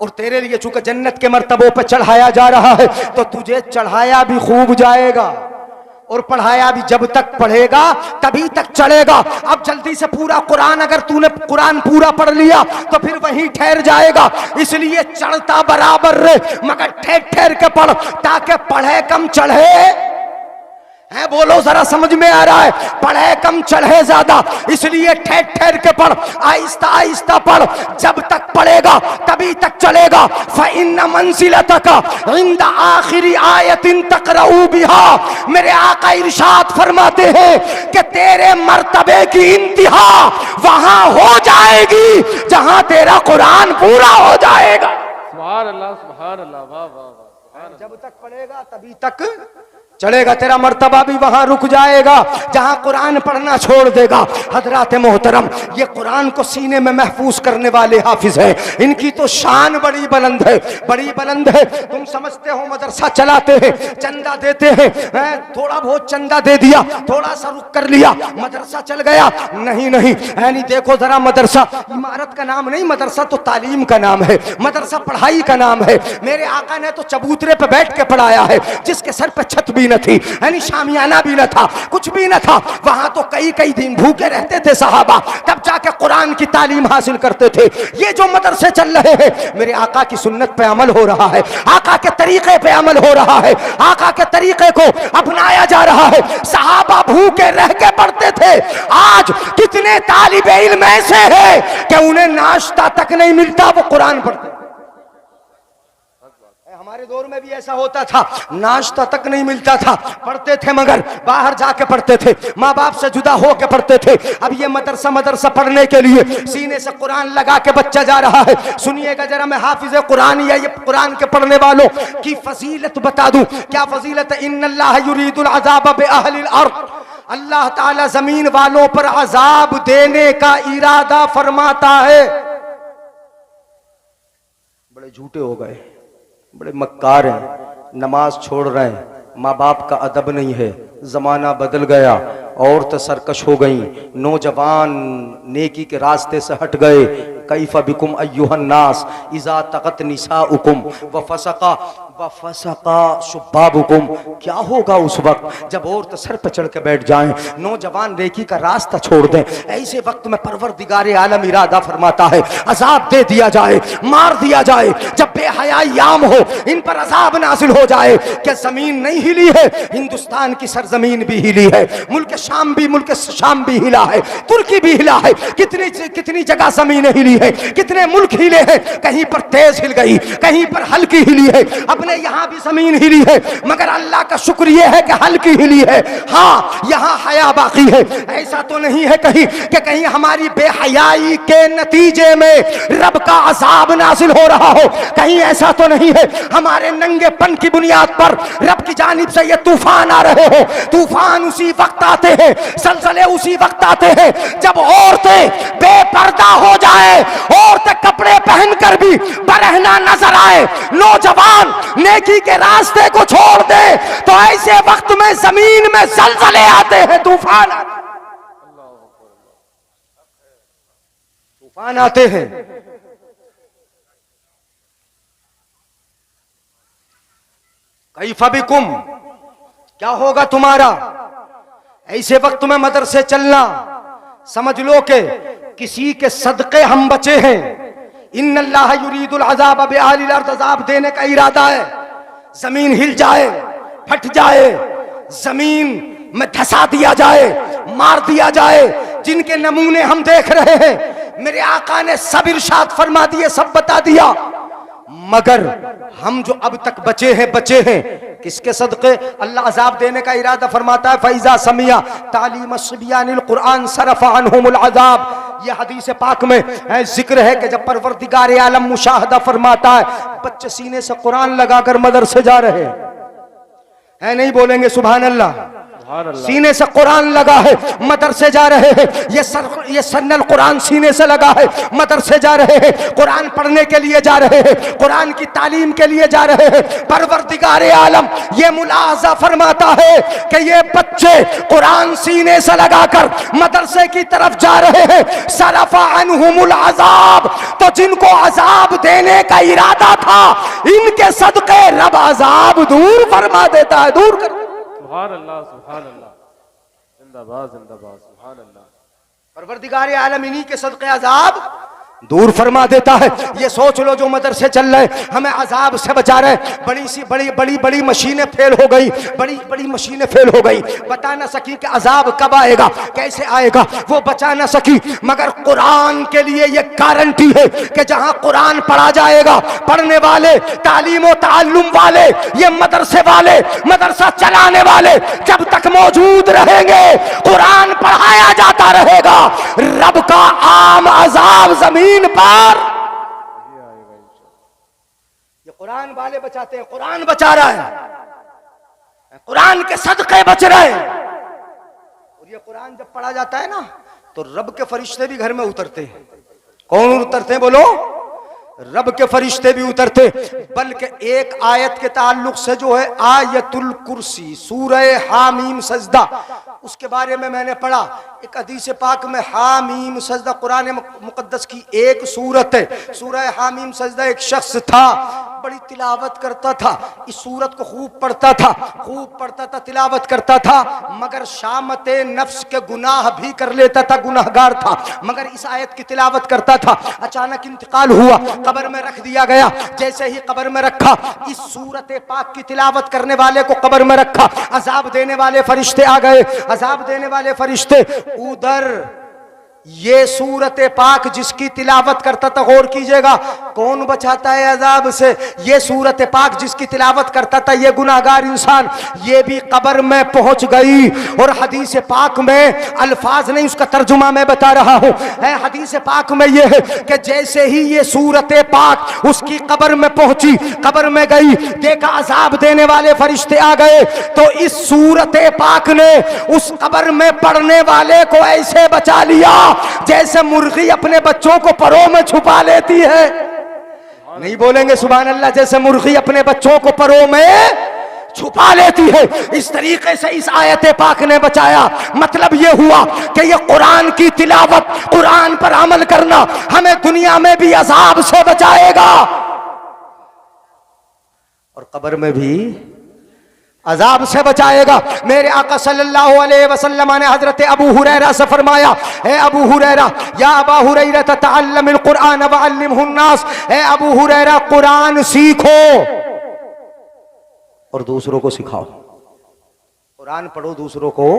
और तेरे लिए चूंकि जन्नत के मर्तबों पर चढ़ाया जा रहा है तो तुझे चढ़ाया भी खूब जाएगा और पढ़ाया भी। जब तक पढ़ेगा तभी तक चढ़ेगा। अब जल्दी से पूरा कुरान, अगर तूने कुरान पूरा पढ़ लिया तो फिर वहीं ठहर जाएगा। इसलिए चढ़ता बराबर रहे, मगर ठहर ठहर के पढ़, ताकि पढ़े कम चढ़े है। बोलो जरा, समझ में आ रहा है? पढ़े कम चढ़े ज्यादा, इसलिए ठहर ठहर के पढ़, आहिस्ता आहिस्ता पढ़। जब तक पढ़ेगा तभी तक चलेगा। फ़इन्न मंज़िलतक इंद आखिरी आयतिन तक़रऊ बिहा। मेरे आका इरशाद फरमाते हैं कि तेरे मर्तबे की इंतहा वहां हो जाएगी जहां तेरा कुरान पूरा हो जाएगा। सुभान अल्लाह, सुभान अल्लाह, वाह वाह वाह। जब तक पढ़ेगा तभी तक चलेगा, तेरा मर्तबा भी वहां रुक जाएगा जहां कुरान पढ़ना छोड़ देगा। हजरात मोहतरम, ये कुरान को सीने में महफूज करने वाले हाफिज हैं, इनकी तो शान बड़ी बुलंद है, बड़ी बुलंद है। तुम समझते हो मदरसा चलाते हैं, चंदा देते हैं, थोड़ा बहुत चंदा दे दिया, थोड़ा सा रुक कर लिया, मदरसा चल गया। नहीं नहीं, यानी देखो जरा, मदरसा इमारत का नाम नहीं, मदरसा तो तालीम का नाम है, मदरसा पढ़ाई का नाम है। मेरे आका ने तो चबूतरे पे बैठ के पढ़ाया है, जिसके सर पे छत भी न थी, यानी शामियाना भी न था, कुछ भी न था। वहां तो कई कई दिन भूखे रहते थे सहाबा, तब जाके कुरान की तालीम हासिल करते थे। ये जो मदरसे चल रहे हैं, मेरे आका की सुन्नत पे अमल हो रहा है, आका के तरीके पे अमल हो रहा है, आका के तरीके को अपनाया जा रहा है। सहाबा भूखे रह के पढ़ते थे। आज कितने तालिबे इल्म ऐसे हैं कि उन्हें नाश्ता तक नहीं मिलता, वो कुरान पढ़ते। हमारे दौर में भी ऐसा होता था, नाश्ता तक नहीं मिलता था, पढ़ते थे मगर बाहर जाके पढ़ते थे, माँ बाप से जुदा होके पढ़ते थे। अब ये मदरसा मदरसा पढ़ने के लिए सीने से कुरान लगा के बच्चा जा रहा है। सुनिएगा जरा, मैं हाफिज कुरान या ये कुरान के पढ़ने वालों की फजीलत बता दूं। क्या फजीलत है? इन्नल्लाह युरीदुल अज़ाब बिअहलिल अर्द, अल्लाह ताला जमीन वालों पर अजाब देने का इरादा फरमाता है। बड़े झूठे हो गए, बड़े मक्कार हैं, नमाज छोड़ रहे हैं, माँ बाप का अदब नहीं है, जमाना बदल गया, औरतें सरकश हो गई, नौजवान नेकी के रास्ते से हट गए। कैफा बिकुम अय्युहन नास इज़ा तक़त निसाउकुम व फसका शुबाबुकुम। क्या होगा उस वक्त जब औरत सर पर चढ़ के बैठ जाएं, नौजवान नेकी का रास्ता छोड़ दें। ऐसे वक्त में परवरदिगार आलम इरादा फरमाता है अजाब दे दिया जाए, मार दिया जाए। जब बेहयाई आम हो, इन पर अजाब नाजिल हो जाए। क्या जमीन नहीं हिली है? हिंदुस्तान की सरजमीन भी हिली है, मुल्क शाम भी हिला है, तुर्की भी हिला है। कितनी जगह जमीन हिली है, कितने मुल्क हिले हैं। कहीं पर तेज हिल गई, कहीं पर हल्की हिली है। अपने यहाँ भी जमीन हिली है, मगर अल्लाह का शुक्र यह है कि हल्की हिली है। हाँ, यहाँ हया बाकी है। ऐसा तो नहीं है कहीं कि कहीं हमारी बेहयाई के नतीजे में रब का अजाब नाजिल हो रहा हो। कहीं ऐसा तो नहीं है हमारे नंगेपन की बुनियाद पर रब की जानिब से ये तूफान आ रहे हो। तूफान उसी वक्त आते हैं, ज़लज़ले उसी वक्त आते हैं जब औरतें बेपर्दा हो जाए, औरतें कपड़े पहनकर भी बरहना नजर आए, नौजवान नेकी के रास्ते को छोड़ दे, तो ऐसे वक्त में जमीन में ज़लज़ले आते हैं, तूफान आते हैं। कैफा बिकुम, क्या होगा तुम्हारा? ऐसे वक्त में मदरसे चलना, समझ लो कि किसी के सदके हम बचे हैं। इन्नल्लाह युरीदुल अज़ाब बिअहलिल अर्द, अज़ाब देने का इरादा है। जमीन हिल जाए, फट जाए, जमीन में धसा दिया जाए, मार दिया जाए, जिनके नमूने हम देख रहे हैं। मेरे आका ने सब इरशाद फरमा दिए, सब बता दिया, मगर हम जो अब तक बचे हैं किसके सदके? अल्लाह अजाब देने का इरादा फरमाता है फैजा समिया तालीम सिबियानिल कुरान सरफ़ अन्हुमुल अजाब। ये हदीस पाक में जिक्र है कि जब परवरदिगार आलम मुशाहदा फरमाता है, बच्चे सीने से कुरान लगाकर मदरसे जा रहे हैं, नहीं बोलेंगे सुभान अल्लाह? सीने से कुरान लगा है, मदरसे जा रहे हैं। ये सन्नल कुरान सीने से लगा है, मदरसे जा रहे हैं, कुरान पढ़ने के लिए जा रहे हैं, कुरान की तालीम के लिए जा रहे हैं। परवरदिगार आलम ये मुलाहजा फरमाता है कि ये बच्चे कुरान सीने से लगाकर मदरसे की तरफ जा रहे हैं। सरफ़ा अन्हुमुल अज़ाब, तो जिनको अजाब देने का इरादा था, इनके सदके रब अजाब दूर फरमा देता है, दूर कर। सुभान अल्लाह, सुभान अल्लाह, जिंदाबाद जिंदाबाद, सुभान अल्लाह। परवरदिगार आलम इन्हीं के सदके अजाब दूर फरमा देता है। ये सोच लो जो मदरसे चल रहे हमें अजाब से बचा रहे, बड़ी मशीनें फेल हो गई, बड़ी मशीनें फेल हो गई, बता ना सकी कि अजाब कब आएगा, कैसे आएगा, वो बचा ना सकी। मगर कुरान के लिए ये गारंटी है कि जहां कुरान पढ़ा जाएगा, पढ़ने वाले, तालीम और ताल्लुम वाले, ये मदरसे वाले, मदरसा चलाने वाले जब तक मौजूद रहेंगे, कुरान पढ़ाया जाता रहेगा, रब का आम अजाब जमीन पर। ये कुरान वाले बचाते हैं, कुरान बचा रहा है, कुरान के सदक़े बच रहे हैं। और ये कुरान जब पढ़ा जाता है ना तो रब के फरिश्ते भी घर में उतरते हैं। कौन उतरते हैं बोलो? रब के फरिश्ते भी उतरते। बल्कि एक आयत के ताल्लुक से जो है आयतुल कुर्सी सूरह हामीम सजदा, उसके बारे में मैंने पढ़ा एक हदीस पाक में। हामीम सजदा कुरान मुकद्दस की एक सूरत है। सूरह हामीम सजदा एक शख्स था, बड़ी तिलावत करता था, इस सूरत को खूब पढ़ता था, तिलावत करता था, मगर शामते नफ्स के गुनाह भी कर लेता था, गुनाहगार था, मगर इस आयत की तिलावत करता था। अचानक इंतकाल हुआ, कब्र में रख दिया गया। जैसे ही कब्र में रखा, इस सूरत पाक की तिलावत करने वाले को कब्र में रखा, अजाब देने वाले फरिश्ते आ गए। अजाब देने वाले फरिश्ते उधर ये सूरत पाक जिसकी तिलावत करता था, गौर कीजिएगा, कौन बचाता है अजाब से? ये सूरत पाक जिसकी तिलावत करता था, ये गुनाहगार इंसान, ये भी कब्र में पहुंच गई। और हदीस पाक में अल्फाज नहीं, उसका तर्जुमा मैं बता रहा हूं। हदीस पाक में ये है कि जैसे ही ये सूरत पाक उसकी कब्र में पहुंची, कब्र में गई, देखा अजाब देने वाले फरिश्ते आ गए, तो इस सूरत पाक ने उस कब्र में पड़ने वाले को ऐसे बचा लिया जैसे मुर्गी अपने बच्चों को परों में छुपा लेती है। नहीं बोलेंगे सुभान अल्लाह? जैसे मुर्गी अपने बच्चों को परों में छुपा लेती है, इस तरीके से इस आयत पाक ने बचाया। मतलब यह हुआ कि यह कुरान की तिलावत, कुरान पर अमल करना हमें दुनिया में भी अजाब से बचाएगा और कब्र में भी अजाब से बचाएगा। मेरे आका सल्लल्लाहु अलैहि वसल्लम ने हजरत अबू हुरैरा से फरमाया, हे अबू हुरैरा, या अबा हुरैरा तअल्लमिल कुरान व अल्लिमहुन नास, हे अबू हुरैरा कुरान सीखो और दूसरों को सिखाओ। कुरान पढ़ो, दूसरों को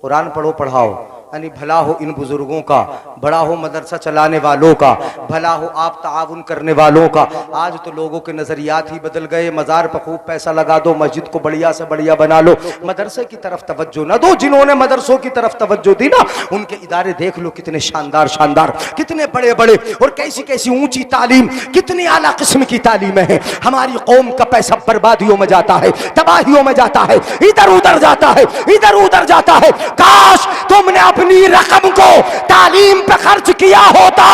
कुरान पढ़ो, पढ़ाओ। यानी भला हो इन बुजुर्गों का, बड़ा हो मदरसा चलाने वालों का, भला हो आप ताउन करने वालों का। आज तो लोगों के नजरियात ही बदल गए। मजार पर खूब पैसा लगा दो, मस्जिद को बढ़िया से बढ़िया बना लो, मदरसे की तरफ तवज्जो न दो। जिन्होंने मदरसों की तरफ तवज्जो दी ना, उनके इदारे देख लो कितने शानदार शानदार, कितने बड़े बड़े, और कैसी कैसी ऊंची तालीम, कितनी आला किस्म की तालीमें हैं। हमारी कौम का पैसा बर्बादियों में जाता है, तबाहियों में जाता है, इधर उधर जाता है, इधर उधर जाता है। काश तुमने अपनी रकम को तालीम पे खर्च किया होता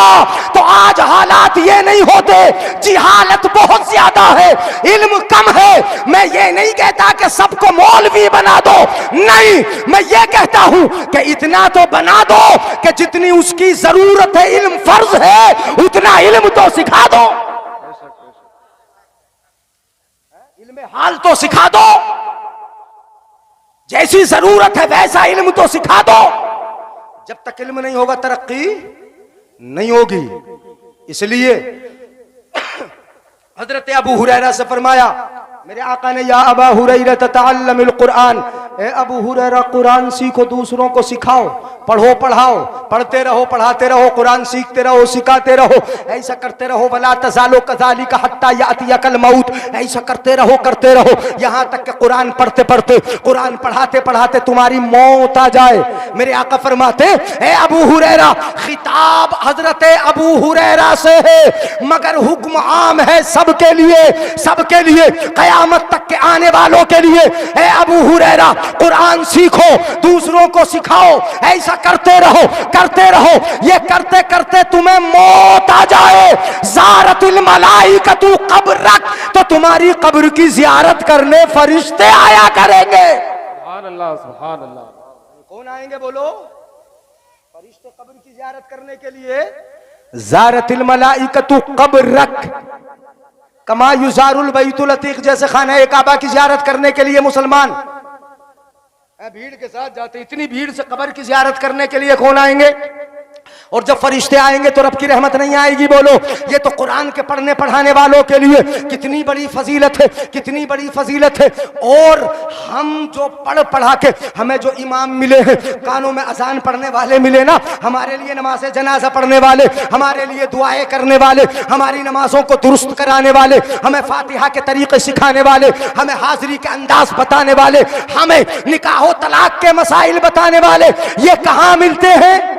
तो आज हालात ये नहीं होते। जिहालत बहुत ज्यादा है, इल्म कम है। मैं ये नहीं कहता कि सबको मौलवी बना दो, नहीं, मैं ये कहता हूं कि इतना तो बना दो कि जितनी उसकी जरूरत है, इल्म फर्ज है, उतना इल्म तो सिखा दो, इल्म हाल तो सिखा दो, जैसी जरूरत है वैसा इल्म तो सिखा दो। जब तक इल्म नहीं होगा तरक्की नहीं होगी। इसलिए हजरत अबू हुरैरा से फरमाया, मेरे आका ने, या अबा हुरैरा तअल्लमिल कुरान, ए अबू हुरैरा कुरान सीखो, दूसरों को सिखाओ, पढ़ो पढ़ाओ, पढ़ते रहो, पढ़ाते रहो, कुरान सीखते रहो, सिखाते रहो, ऐसा करते रहो। वला तज़ालु कज़ालिका हत्ता यातियकल मौत, ऐसा करते रहो, यहां तक कि कुरान पढ़ते पढ़ते, कुरान पढ़ाते पढ़ाते तुम्हारी मौत आ जाए। मेरे आका फरमाते, ए अबू हुरैरा, खिताब हजरत अबू हुरैरा से है, मगर हुक्म आम है सबके लिए, सबके लिए, कयामत तक के आने वालों के लिए। ए अबू हुरैरा कुरान सीखो, दूसरों को सिखाओ, ऐसा करते रहो, ये करते करते तुम्हें मौत आ जाए। ज़ारतुल मलाइकतु क़ब्रक, तो तुम्हारी कब्र की जियारत करने फरिश्ते आया करेंगे। सुभान अल्लाह, सुभान अल्लाह। कौन आएंगे बोलो? फरिश्ते कब्र की जियारत करने के लिए। ज़ारतुल मलाइकतु क़ब्रक कमा युज़ारुल बैतुल अतीक, जैसे खाना काबा की जियारत करने के लिए मुसलमान भीड़ के साथ जाते, इतनी भीड़ से कब्र की जियारत करने के लिए कौन आएंगे? और जब फरिश्ते आएंगे तो रब की रहमत नहीं आएगी बोलो। ये तो कुरान के पढ़ने पढ़ाने वालों के लिए कितनी बड़ी फजीलत है, कितनी बड़ी फजीलत है। और हम जो पढ़ पढ़ा के हमें जो इमाम मिले हैं, कानों में अजान पढ़ने वाले मिले ना, हमारे लिए नमाज जनाजा पढ़ने वाले, हमारे लिए दुआएं करने वाले, हमारी नमाजों को दुरुस्त कराने वाले, हमें फातिहा के तरीके सिखाने वाले, हमें हाजिरी के अंदाज बताने वाले, हमें निकाह तलाक के मसाइल बताने वाले, ये कहां मिलते हैं?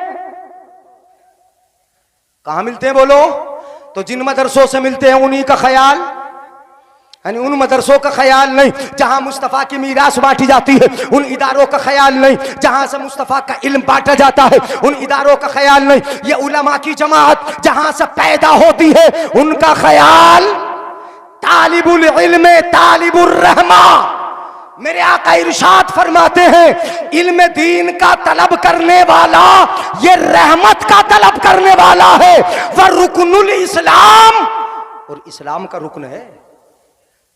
कहां मिलते हैं बोलो? तो जिन मदरसों से मिलते हैं उन्हीं का ख्याल यानी उन मदरसों का ख्याल नहीं जहां मुस्तफ़ा की मीरास बांटी जाती है, उन इदारों का ख्याल नहीं जहां से मुस्तफ़ा का इल्म बांटा जाता है, उन इदारों का ख्याल नहीं। ये उलमा की जमात जहां से पैदा होती है, उनका ख्याल तालिबुल इल्म तालिबुर रहमा। मेरे आका इरशाद फरमाते हैं, इल्म दीन का तलब करने वाला ये रहमत का तलब करने वाला है। वह रुकनुल इस्लाम, और इस्लाम का रुकन है।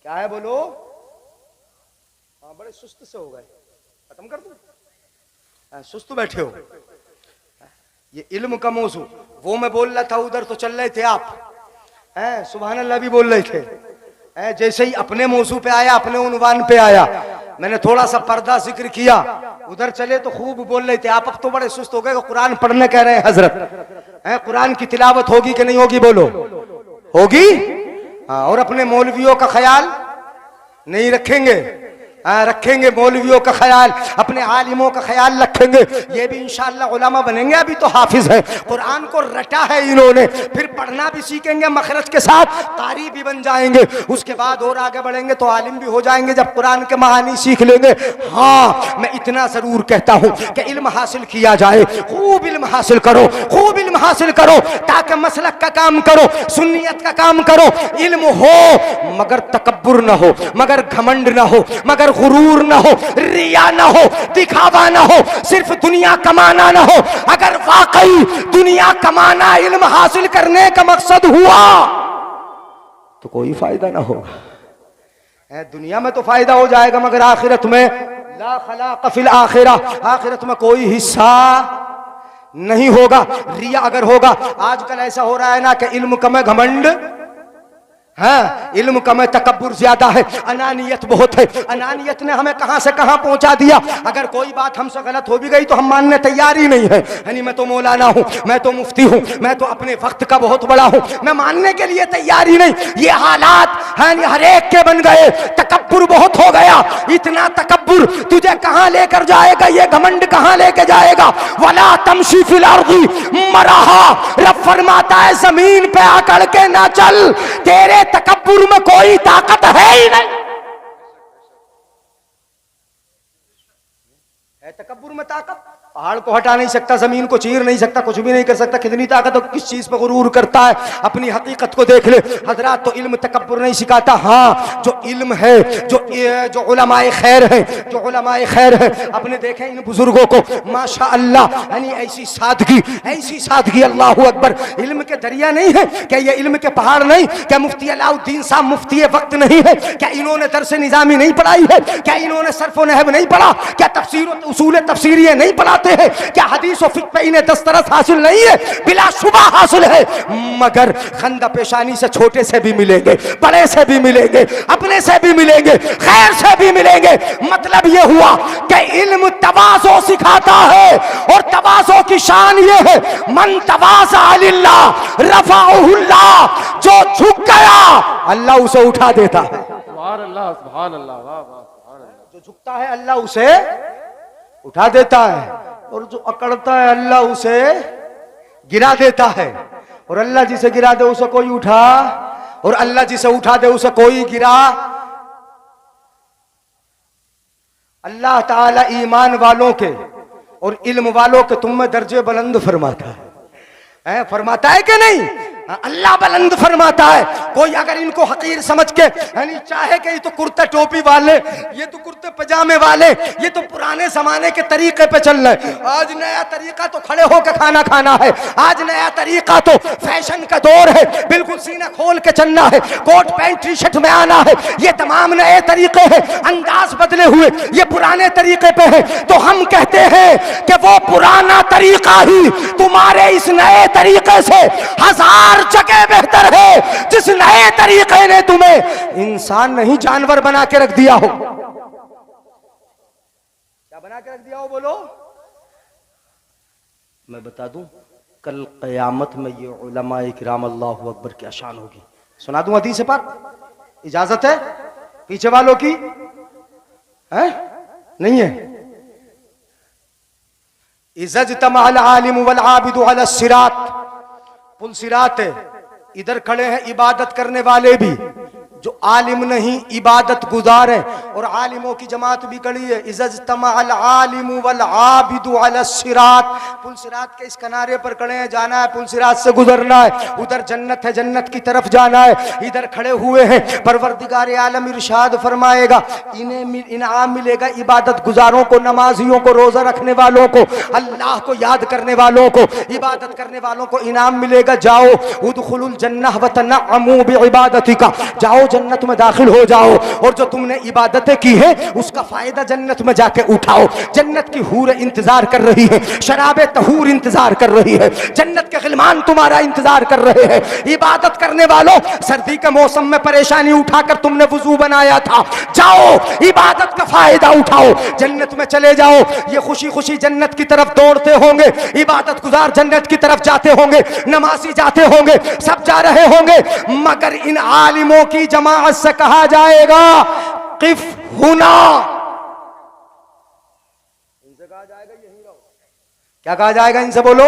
क्या है बोलो? हाँ, बड़े सुस्त से हो गए, खत्म कर दूं? सुस्त बैठे हो। ये इल्म का मौजू वो मैं बोल रहा था, उधर तो चल रहे थे आप, हैं सुभान अल्लाह भी बोल रहे थे। जैसे ही अपने मौजू पे आया, अपने उन्वान पे आया, मैंने थोड़ा सा पर्दा जिक्र किया, उधर चले तो खूब बोल रहे थे आप। अब तो बड़े सुस्त हो गए, कुरान पढ़ने कह रहे हैं हजरत। कुरान की तिलावत होगी कि नहीं होगी? बोलो होगी। हाँ, और अपने मौलवियों का ख्याल नहीं रखेंगे? हाँ, रखेंगे मौलवियों का ख्याल, अपने आलिमों का ख्याल रखेंगे। ये भी इंशाअल्लाह उलमा बनेंगे। अभी तो हाफिज है, कुरान को रटा है इन्होंने, फिर पढ़ना भी सीखेंगे मखरज के साथ, कारी भी बन जाएंगे। उसके बाद और आगे बढ़ेंगे तो आलिम भी हो जाएंगे जब कुरान के महानी सीख लेंगे। हाँ, मैं इतना जरूर कहता हूँ कि इल्म हासिल किया जाए, खूब इल्म हासिल करो, खूब इल्म हासिल करो, ताकि मसलक का काम करो, सुन्नियत का काम करो। इल्म हो मगर तकब्बुर ना हो, मगर घमंड ना हो, मगर गुरूर ना हो, रिया ना हो, दिखावा ना हो, सिर्फ दुनिया कमाना ना हो। अगर वाकई दुनिया कमाना इल्म हासिल करने का मकसद हुआ तो कोई फायदा ना होगा। दुनिया में तो फायदा हो जाएगा, मगर आखिरत में ला खलाक़ फिल आखिरा, आखिरत में कोई हिस्सा नहीं होगा। रिया अगर होगा, आजकल ऐसा हो रहा है ना कि इल्म कम है घमंड, हाँ, इल्म कम है तकब्बुर ज्यादा है, अनानियत बहुत है। अनानियत ने हमें कहां से कहां पहुंचा दिया। अगर कोई बात हमसे गलत हो भी गई तो हम मानने तैयार ही नहीं है। यानी मैं तो मौलाना हूं, मैं तो मुफ्ती हूं, मैं तो अपने वक्त का बहुत बड़ा हूं, मैं मानने के लिए तैयार ही नहीं। ये हालात हर एक के बन गए, तकब्बुर बहुत हो गया। इतना तकब्बुर तुझे कहां लेकर जाएगा? ये घमंड कहां लेके जाएगा? वला तमशी फिल अर्दी मरहा, रब फरमाता है जमीन पे आकड़ के ना चल, तेरे तकब्बुर में कोई ताकत है ही नहीं। है तकब्बुर में ताकत? पहाड़ को हटा नहीं सकता, जमीन को चीर नहीं सकता, कुछ भी नहीं कर सकता। कितनी ताकत हो, किस चीज पर गुरूर करता है? अपनी हकीकत को देख ले। हजरात, तो इल्म तकब्बुर नहीं सिखाता। हाँ, जो इल्म है, जो उलमाए खैर है, जो उलमाए खैर है, अपने देखे इन बुजुर्गों को, माशा अल्लाह, यानी ऐसी सादगी, अल्लाह अकबर। इल्म के दरिया नहीं है क्या? ये इल्म के पहाड़ नहीं क्या? मुफ्ती अलाउद्दीन साहब मुफ्ती वक्त नहीं है क्या? इन्होंने दरस निजामी नहीं पढ़ाई है क्या? इन्होंने सर्फ व नहव नहीं पढ़ा क्या? तफसीर उसूल तफसीरिये नहीं पढ़ाते हैं क्या? हदीस और फिक्र पे इन्हें दस्तरस हासिल नहीं है? बिलाशुबा हासिल है, मगर खंदा पेशानी से छोटे से भी मिलेंगे, बड़े से भी मिलेंगे, अपने से भी मिलेंगे, खैर से भी मिलेंगे। मतलब ये हुआ कि इल्म तवाज़ो सिखाता है, और तवाज़ो की शान ये है, मन तवाज़ा लिल्लाह रफ़अहुल्लाह, जो झुक गया अल्लाह उसे उठा देता है। सुभान अल्लाह, सुभान अल्लाह, वाह वाह, सुभान अल्लाह। जो झुकता है अल्लाह उसे उठा देता है, और जो अकड़ता है अल्लाह उसे गिरा देता है। और अल्लाह जिसे गिरा दे उसे कोई उठा, और अल्लाह जिसे उठा दे उसे कोई गिरा। अल्लाह ताला ईमान वालों के और इल्म वालों के तुम में दर्जे बुलंद फरमाता है, फरमाता है कि नहीं? अल्लाह बुलंद फरमाता है। कोई अगर इनको हकीर समझ के यानी चाहे कि ये तो कुर्ता टोपी वाले, ये तो कुर्ते पजामे वाले, ये तो पुराने जमाने के तरीके पे चल रहे, आज नया तरीका तो खड़े होकर खाना खाना है, आज नया तरीका तो फैशन का दौर है, बिल्कुल सीना खोल के चलना है, कोट पैंट टी शर्ट में आना है, ये तमाम नए तरीके हैं, अंदाज बदले हुए ये पुराने तरीके पे है। तो हम कहते हैं कि वो पुराना तरीका ही तुम्हारे इस नए तरीके से हजार जगह बेहतर है, जिस नए तरीके ने तुम्हें इंसान नहीं जानवर बना के रख दिया हो। क्या बना के रख दिया हो बोलो? मैं बता दूं, कल क़यामत में ये उलमा इकराम अल्लाहु अकबर की शान होगी। सुना दूं हदीस पर? इजाजत है पीछे वालों की? है नहीं है? इज़्तमअल आलिम वल आबिदु अला सिरात, पुल सिरात है, इधर खड़े हैं इबादत करने वाले भी, जो आलिम नहीं इबादत गुजार है। और आलिमों की जमात भी कड़ी है, इज़्तमअल आलिमु वल आबिदु अला सिरात, पुल सिरात के इस किनारे पर खड़े हैं, जाना है पुल सिरात से गुजरना है, उधर जन्नत है, जन्नत की तरफ जाना है, इधर खड़े हुए हैं, परवरदिगार आलम इरशाद फरमाएगा इन्हें इनाम मिलेगा इबादत गुजारों को, नमाजियों को, रोजा रखने वालों को, अल्लाह को याद करने वालों को, इबादत करने वालों को इनाम मिलेगा। जाओ उदखुलुल जन्नह व तनअमू बिइबादतिका, जाओ जन्नत में दाखिल हो जाओ और जो तुमने इबादतें की है उसका फायदा जन्नत में जाके उठाओ। जन्नत की हूर इंतजार कर रही है, शराबे तहूर इंतजार कर रही है, जन्नत के गिलमान तुम्हारा इंतजार कर रहे हैं। इबादत करने वालों, सर्दी के मौसम में परेशानी उठाकर तुमने वुजू बनाया था, जाओ इबादत का फायदा उठाओ, जन्नत में चले जाओ। ये खुशी खुशी जन्नत की तरफ दौड़ते होंगे, इबादत गुजार जन्नत की तरफ जाते होंगे, नमाजी जाते होंगे, सब जा रहे होंगे, मगर इन आलिमों की जमाअत से कहा जाएगा किफ हुना, इनसे कहा जाएगा यहीं रहो। क्या कहा जाएगा इनसे? बोलो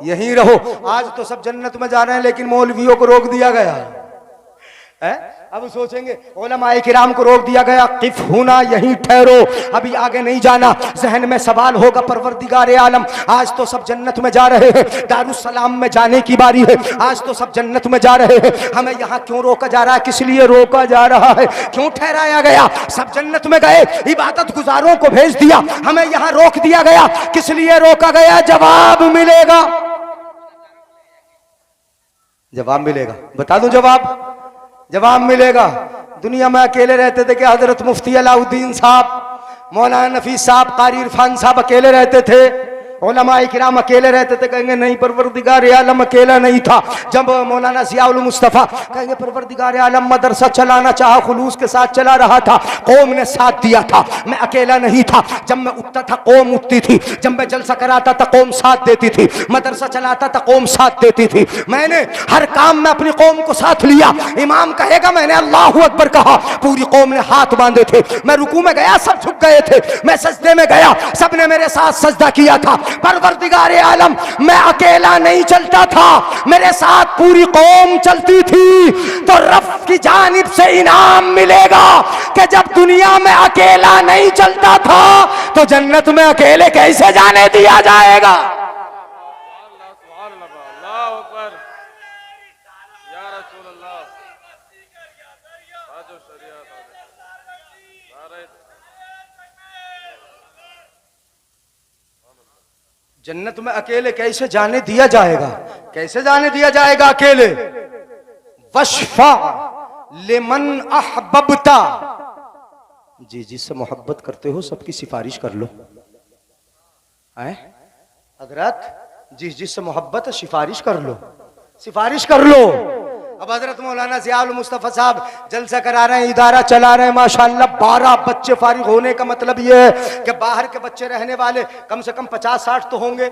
यहीं रहो। आज तो सब जन्नत में जा रहे हैं लेकिन मौलवियों को रोक दिया गया है। अब सोचेंगे उलमाए किराम को रोक दिया गया, किफ हुना, यहीं ठहरो, अभी आगे नहीं जाना। जहन में सवाल होगा परवरदिगार आलम, आज तो सब जन्नत में जा रहे हैं, दारुस्सलाम में जाने की बारी है, आज तो सब जन्नत में जा रहे हैं, हमें यहाँ क्यों रोका जा रहा है? किस लिए रोका जा रहा है? क्यों ठहराया गया? सब जन्नत में गए, इबादत गुजारों को भेज दिया, हमें यहाँ रोक दिया गया, किस लिए रोका गया? जवाब मिलेगा, जवाब मिलेगा, बता दो जवाब, जवाब मिलेगा। दुनिया में अकेले रहते थे कि हजरत मुफ्ती अलाउद्दीन साहब, मौलाना नफीस साहब, कारी इरफान साहब अकेले रहते थे, उलमाए किराम अकेले रहते थे? कहेंगे नहीं, परवरदिगार आलम अकेला नहीं था। जब मौलाना ज़ियाउल मुस्तफ़ा, कहेंगे परवरदिगार आलम मदरसा चलाना चाहा, खुलूस के साथ चला रहा था, कौम ने साथ दिया था, मैं अकेला नहीं था। जब मैं उठता था कौम उठती थी, जब मैं जलसा कराता था कौम साथ देती थी, मदरसा चलाता था कौम साथ देती थी, मैंने हर काम में अपनी कौम को साथ लिया। इमाम कहेगा मैंने अल्लाहु अकबर कहा, पूरी कौम ने हाथ बांधे थे, मैं रुकू में गया सब झुक गए थे, मैं सजदे में गया सबने मेरे साथ सजदा किया था। परवरदिगार आलम, मैं अकेला नहीं चलता था, मेरे साथ पूरी कौम चलती थी। तो रब की जानिब से इनाम मिलेगा कि जब दुनिया में अकेला नहीं चलता था तो जन्नत में अकेले कैसे जाने दिया जाएगा? जन्नत में अकेले कैसे जाने दिया जाएगा? कैसे जाने दिया जाएगा अकेले? वशफा लिमन अहबबता, जी जिससे मोहब्बत करते हो सबकी सिफारिश कर लो। हजरत जिससे मोहब्बत है सिफारिश कर लो, सिफारिश कर लो। अब हजरत मौलाना ज़ियाउल मुस्तफ़ा साहब जलसा करा रहे हैं, इदारा चला रहे हैं, माशाअल्लाह 12 बच्चे फारिग होने का मतलब ये है कि बाहर के बच्चे रहने वाले कम से कम 50-60 तो होंगे,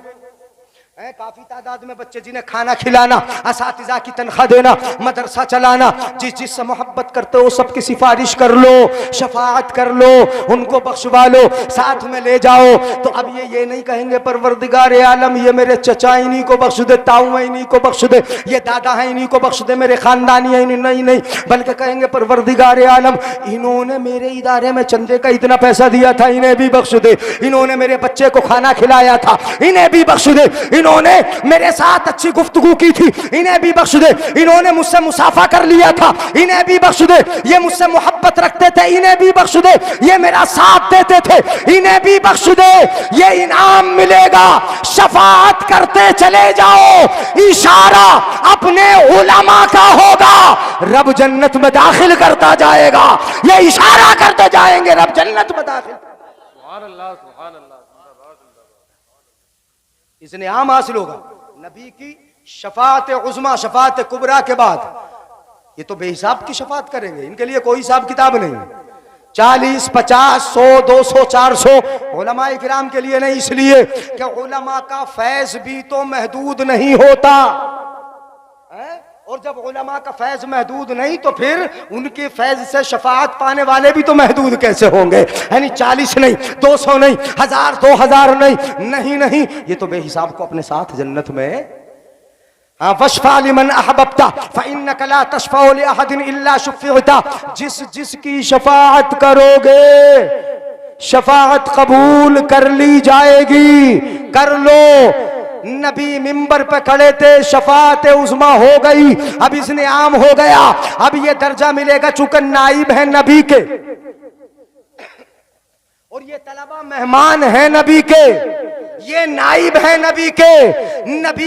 काफी तादाद में बच्चे जिन्हें खाना खिलाना, असातिज़ा की तनख्वाह देना, मदरसा चलाना। जिससे मोहब्बत करते हो सबकी सिफारिश कर लो, शफाअत कर लो, उनको बख्शवा लो, साथ में ले जाओ। तो अब ये नहीं कहेंगे परवरदिगार आलम ये मेरे चचा इन्हीं को बख्श दे, ताऊ है इन्हीं को बख्श दे, ये दादा है इन्हीं को बख्श दे, मेरे खानदानी है इन्हीं, नहीं नहीं, बल्कि कहेंगे परवरदिगार आलम इन्होंने मेरे इदारे में चंदे का इतना पैसा दिया था, इन्हें भी बख्श दे, इन्होंने मेरे बच्चे को खाना खिलाया था, इन्हें भी बख्श दे, इन्होंने मेरे साथ अच्छी गुफ्तगू की थी, इन्हें भी बख्श दे, इन्होंने मुझसे मुसाफा कर लिया था, इन्हें भी बख्श दे, ये मुझसे मोहब्बत रखते थे, इन्हें भी बख्श दे, ये मेरा साथ देते थे, इन्हें भी बख्श दे। ये इनाम मिलेगा, शफाअत करते चले जाओ, इशारा अपने उलमा का होगा, रब जन्नत में दाखिल करता जाएगा। ये इशारा करते जाएंगे, रब जन्नत में दाखिल। सुभान अल्लाह, सुभान अल्लाह। इसने आम हासिल होगा नबी की शफाअत उज़्मा, शफाअत कुबरा के बाद। ये तो बेहिसाब की शफाअत करेंगे, इनके लिए कोई हिसाब किताब नहीं। 40, 50, 100, 200, 400 उलमाए किराम के लिए नहीं, इसलिए कि उलमा का फैज भी तो महदूद नहीं होता है? और जब उलमा का फैज महदूद नहीं तो फिर उनके फैज से शफाअत पाने वाले भी तो महदूद कैसे होंगे? यानी 40 नहीं, 200 नहीं, 1000, 2000 नहीं, नहीं नहीं, ये तो बेहिसाब को अपने साथ जन्नत में वशफा लिमन अहबब्ता फइन्नक ला तशफअ लिअहदिन इल्ला शुफ़िअता। जिस जिसकी शफाअत करोगे शफाअत कबूल कर ली जाएगी। कर लो। नबी मिंबर पे खड़े थे, शफाअत उज़्मा हो गई, अब इसने आम हो गया, अब ये दर्जा मिलेगा चूंकि नाइब है नबी के और ये तलबा मेहमान है नबी के, ये नाइब है नबी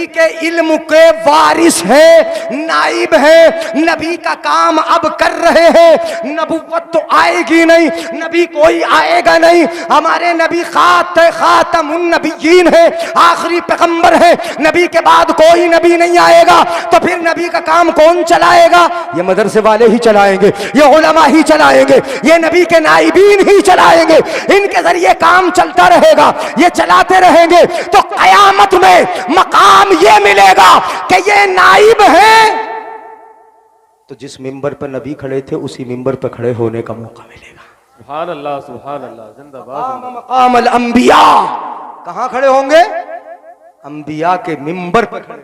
के इल्म के वारिस है, नाइब है, नबी का काम अब कर रहे हैं। नबुव्वत तो आएगी नहीं, नबी कोई आएगा नहीं, हमारे नबी खातमुन नबिय्यीन है, आखिरी पैगंबर है, नबी के बाद कोई नबी नहीं आएगा, तो फिर नबी का काम कौन चलाएगा? ये मदरसे वाले ही चलाएंगे, ये उलमा ही चलाएंगे, ये नबी के नाइबीन ही चलाएंगे, इनके जरिए काम चलता रहेगा, ये चलाते रहेंगे। तो कयामत में मकाम ये मिलेगा कि ये नाइब है। तो जिस मिंबर पर नबी खड़े थे उसी मिंबर पर खड़े होने का मौका मिलेगा। सुभान अल्लाह, सुभान अल्लाह, जिंदाबाद। मकाम अल अंबिया, कहां खड़े होंगे? अंबिया के मिंबर पर खड़े,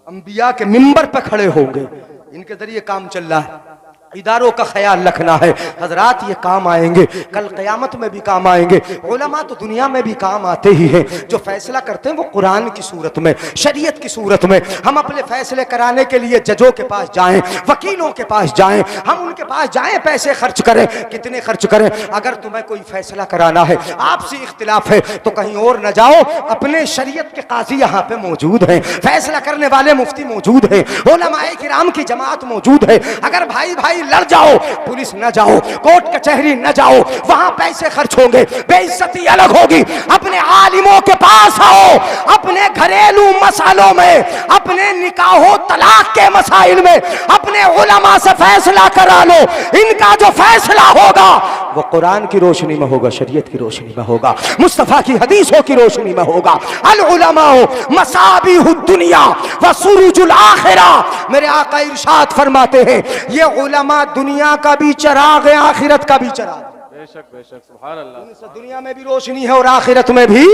अंबिया के मिंबर पर खड़े होंगे, इनके जरिए काम चल रहा है। इदारों का ख्याल रखना है हजरात, ये काम आएंगे, कल क़यामत में भी काम आएंगे। उलमा तो दुनिया में भी काम आते ही हैं, जो फैसला करते हैं वो कुरान की सूरत में, शरीयत की सूरत में। हम अपने फैसले कराने के लिए जजों के पास जाएं, वकीलों के पास जाएं, हम उनके पास जाएं, पैसे खर्च करें, कितने खर्च करें। अगर तुम्हें कोई फैसला कराना है, आपसी इख्तिलाफ है, तो कहीं और न जाओ, अपने शरीयत के काजी यहाँ पे मौजूद हैं, फैसला करने वाले मुफ्ती मौजूद हैं, उलमाए किराम की जमात मौजूद है। अगर भाई भाई लड़ जाओ, पुलिस न जाओ, कोर्ट कचहरी न जाओ, वहां पैसे खर्च होंगे, बेइज्जती अलग होगी। अपने आलिमों के पास आओ, अपने घरेलू मसालों में, अपने निकाहो तलाक के मसाइल में अपने उलमा से फैसला करा लो। इनका जो फैसला होगा वो कुरान की रोशनी में होगा, शरीयत की रोशनी में होगा, मुस्तफा की हदीसों की रोशनी में होगा। अल उलमाओ मसाबिहुद दुनिया व सुरुजुल आखिरा। मेरे आका इरशाद फरमाते हैं, ये उलमा दुनिया का भी चराग है, आखिरत का भी चराग। बेशक बेशक, सुभान अल्लाह। दुनिया में भी रोशनी है और आखिरत में भी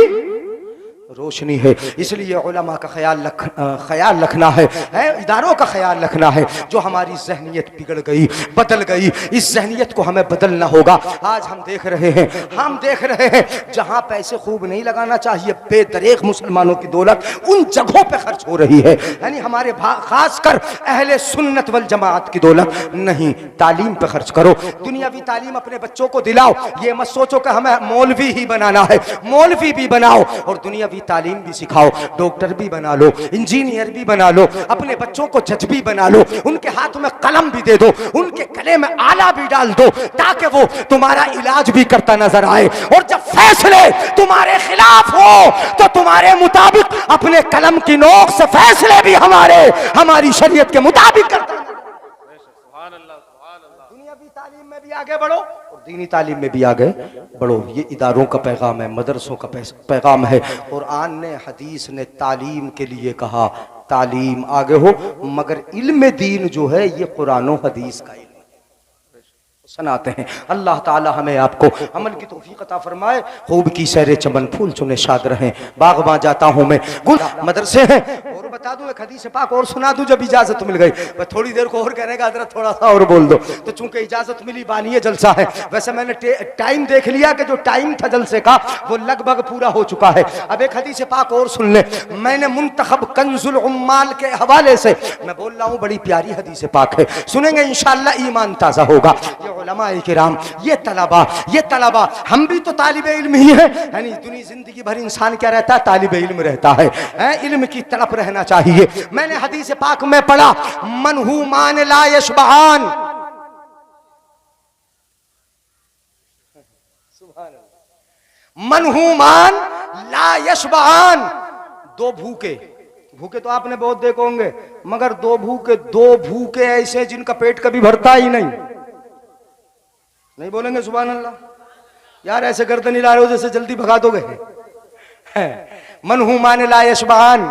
रोशनी है। इसलिए उलमा का ख्याल रखना है, इदारों का ख्याल रखना है। जो हमारी जहनियत बिगड़ गई, बदल गई, इस जहनियत को हमें बदलना होगा। आज हम देख रहे हैं जहां पैसे खूब नहीं लगाना चाहिए, बेदरेक मुसलमानों की दौलत उन जगहों पे खर्च हो रही है। यानी हमारे खासकर अहले सुन्नत वल जमात की दौलत नहीं, तालीम पे खर्च करो, दुनियावी तालीम अपने बच्चों को दिलाओ। ये मत सोचो कि हमें मौलवी ही बनाना है, मौलवी भी बनाओ और दुनियावी तालीम भी सिखाओ, डॉक्टर भी बना लो, इंजीनियर भी बना लो, अपने बच्चों को जज भी बना लो, उनके हाथ में कलम भी दे दो, उनके गले में आला भी डाल दो, ताकि वो तुम्हारा इलाज भी करता नजर आए। और जब फैसले तुम्हारे खिलाफ हो तो तुम्हारे मुताबिक अपने कलम की नोक से फैसले भी हमारी शरीयत के मुताबिक करता। दुनियावी तालीम में भी आगे बढ़ो और दीनी तालीम में भी आगे बढ़ो। ये इदारों का पैगाम है, मदरसों का पैगाम है। कुरान ने, हदीस ने तालीम के लिए कहा, तालीम आगे हो, मगर इल्म दीन जो है ये कुरान और हदीस का इल्म सुनाते हैं। अल्लाह ताला हमें आपको अमल की तौफीक अता फरमाए। खूब की सैरे चमन फूल चुने शाद रहें, बागबां जाता हूँ मैं, मदरसे हैं। और बता दूं एक हदीस पाक और सुना दूं, जब इजाजत मिल गई। मैं थोड़ी देर को और कहने का हजरत थोड़ा सा और बोल दो, तो चूंकि इजाजत मिली, बानिए जलसा है। वैसे मैंने टाइम देख लिया कि जो टाइम था जलसे का वो लगभग पूरा हो चुका है। अब एक हदीस पाक और सुन ले। मैंने मुंतखब कंजुल उम्माल के हवाले से मैं बोल रहा हूँ, बड़ी प्यारी हदीस पाक है, सुनेंगे इंशाअल्लाह ईमान ताज़ा होगा। उलमाए किराम, ये तलबा हम भी तो तालिब इल्म ही है। यानी दुनिया जिंदगी भर इंसान क्या रहता है? तालिब इल्म रहता है, इल्म की तड़प रहना चाहिए। मैंने हदीस पाक में पढ़ा, मनहू मान ला यशबहान, मनहू मान ला यशबहान। दो भूखे तो आपने बहुत देखे होंगे, मगर दो भूखे ऐसे जिनका पेट कभी भरता ही नहीं बोलेंगे सुभान अल्लाह? यार ऐसे गर्दन हिला रहे हो जैसे जल्दी भगा दोगे। मनहू मान ला यशबहान,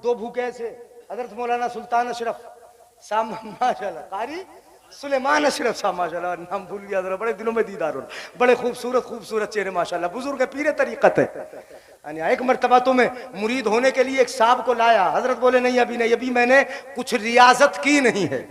दो भूखे ऐसे। हजरत मौलाना सुल्तान अशरफ साहब माशाल्लाह कारी सुलेमान अशरफ साहब माशाल्लाह, नाम भूल गया जरा, बड़े दिनों में दीदार हो, बड़े खूबसूरत खूबसूरत चेहरे माशाल्लाह, बुजुर्ग पीरे तरीकत है। एक मर्तबा तो मैं मुरीद होने के लिए एक साहब को लाया, हजरत बोले नहीं अभी नहीं, अभी मैंने कुछ रियाजत की नहीं है,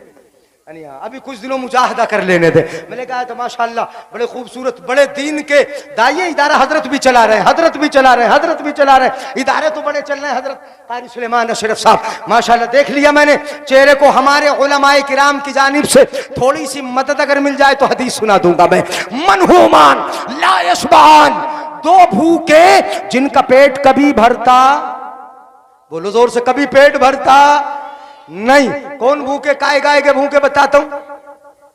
अभी कुछ दिनों मुजाहिदा कर लेने दे। मैंने कहा तो माशाल्लाह बड़े खूबसूरत बड़े दीन के दाइए इदारा हजरत भी चला रहे हैं, हजरत भी चला रहे हैं, हजरत भी चला रहे हैं, इदारे तो बड़े चल रहे हैं। हजरत कारी सुलेमान अशरफ साहब माशाल्लाह देख लिया मैंने चेहरे को, हमारे उलमाए किराम की जानिब से थोड़ी सी मदद अगर मिल जाए तो हदीस सुना दूंगा मैं। मनहूमान ला यशबान, दो भूखे जिनका पेट कभी भरता, बोलो जोर से, कभी पेट भरता नहीं। कौन भूखे? काय गाय के भूखे बताता हूं।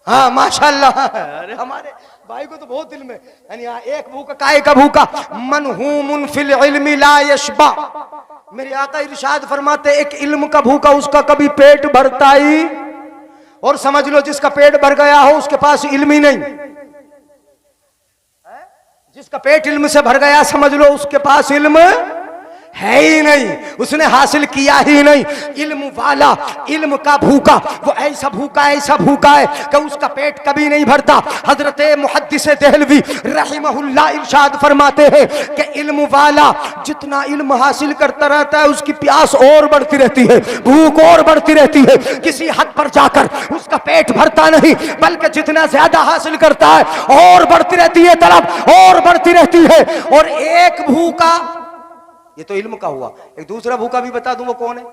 हाँ माशाल्लाह, अरे हमारे भाई को तो बहुत इल्म है। यानी एक भूखा काय का भूखा, मनहूमुन फिल इल्मी ला यशबा। मेरे आका इरशाद फरमाते एक इल्म का भूखा उसका कभी पेट भरता ही, और समझ लो जिसका पेट भर गया हो उसके पास इल्म ही नहीं। जिसका पेट इल्म से भर गया समझ लो उसके पास इल्म है ही नहीं, उसने हासिल किया ही नहीं। इल्म वाला, इल्म का भूखा, वो ऐसा भूखा है कि उसका पेट कभी नहीं भरता। हजरत मुहद्दिस देहलवी रहमहुल्लाह इरशाद फरमाते हैं कि इल्म वाला जितना इल्म हासिल करता रहता है उसकी प्यास और बढ़ती रहती है, भूख और बढ़ती रहती है, किसी हद पर जाकर उसका पेट भरता नहीं, बल्कि जितना ज्यादा हासिल करता है और बढ़ती रहती है तलब, और बढ़ती रहती है। और एक भूखा, ये तो इल्म का हुआ, एक दूसरा भूखा भी बता दूं वो कौन है?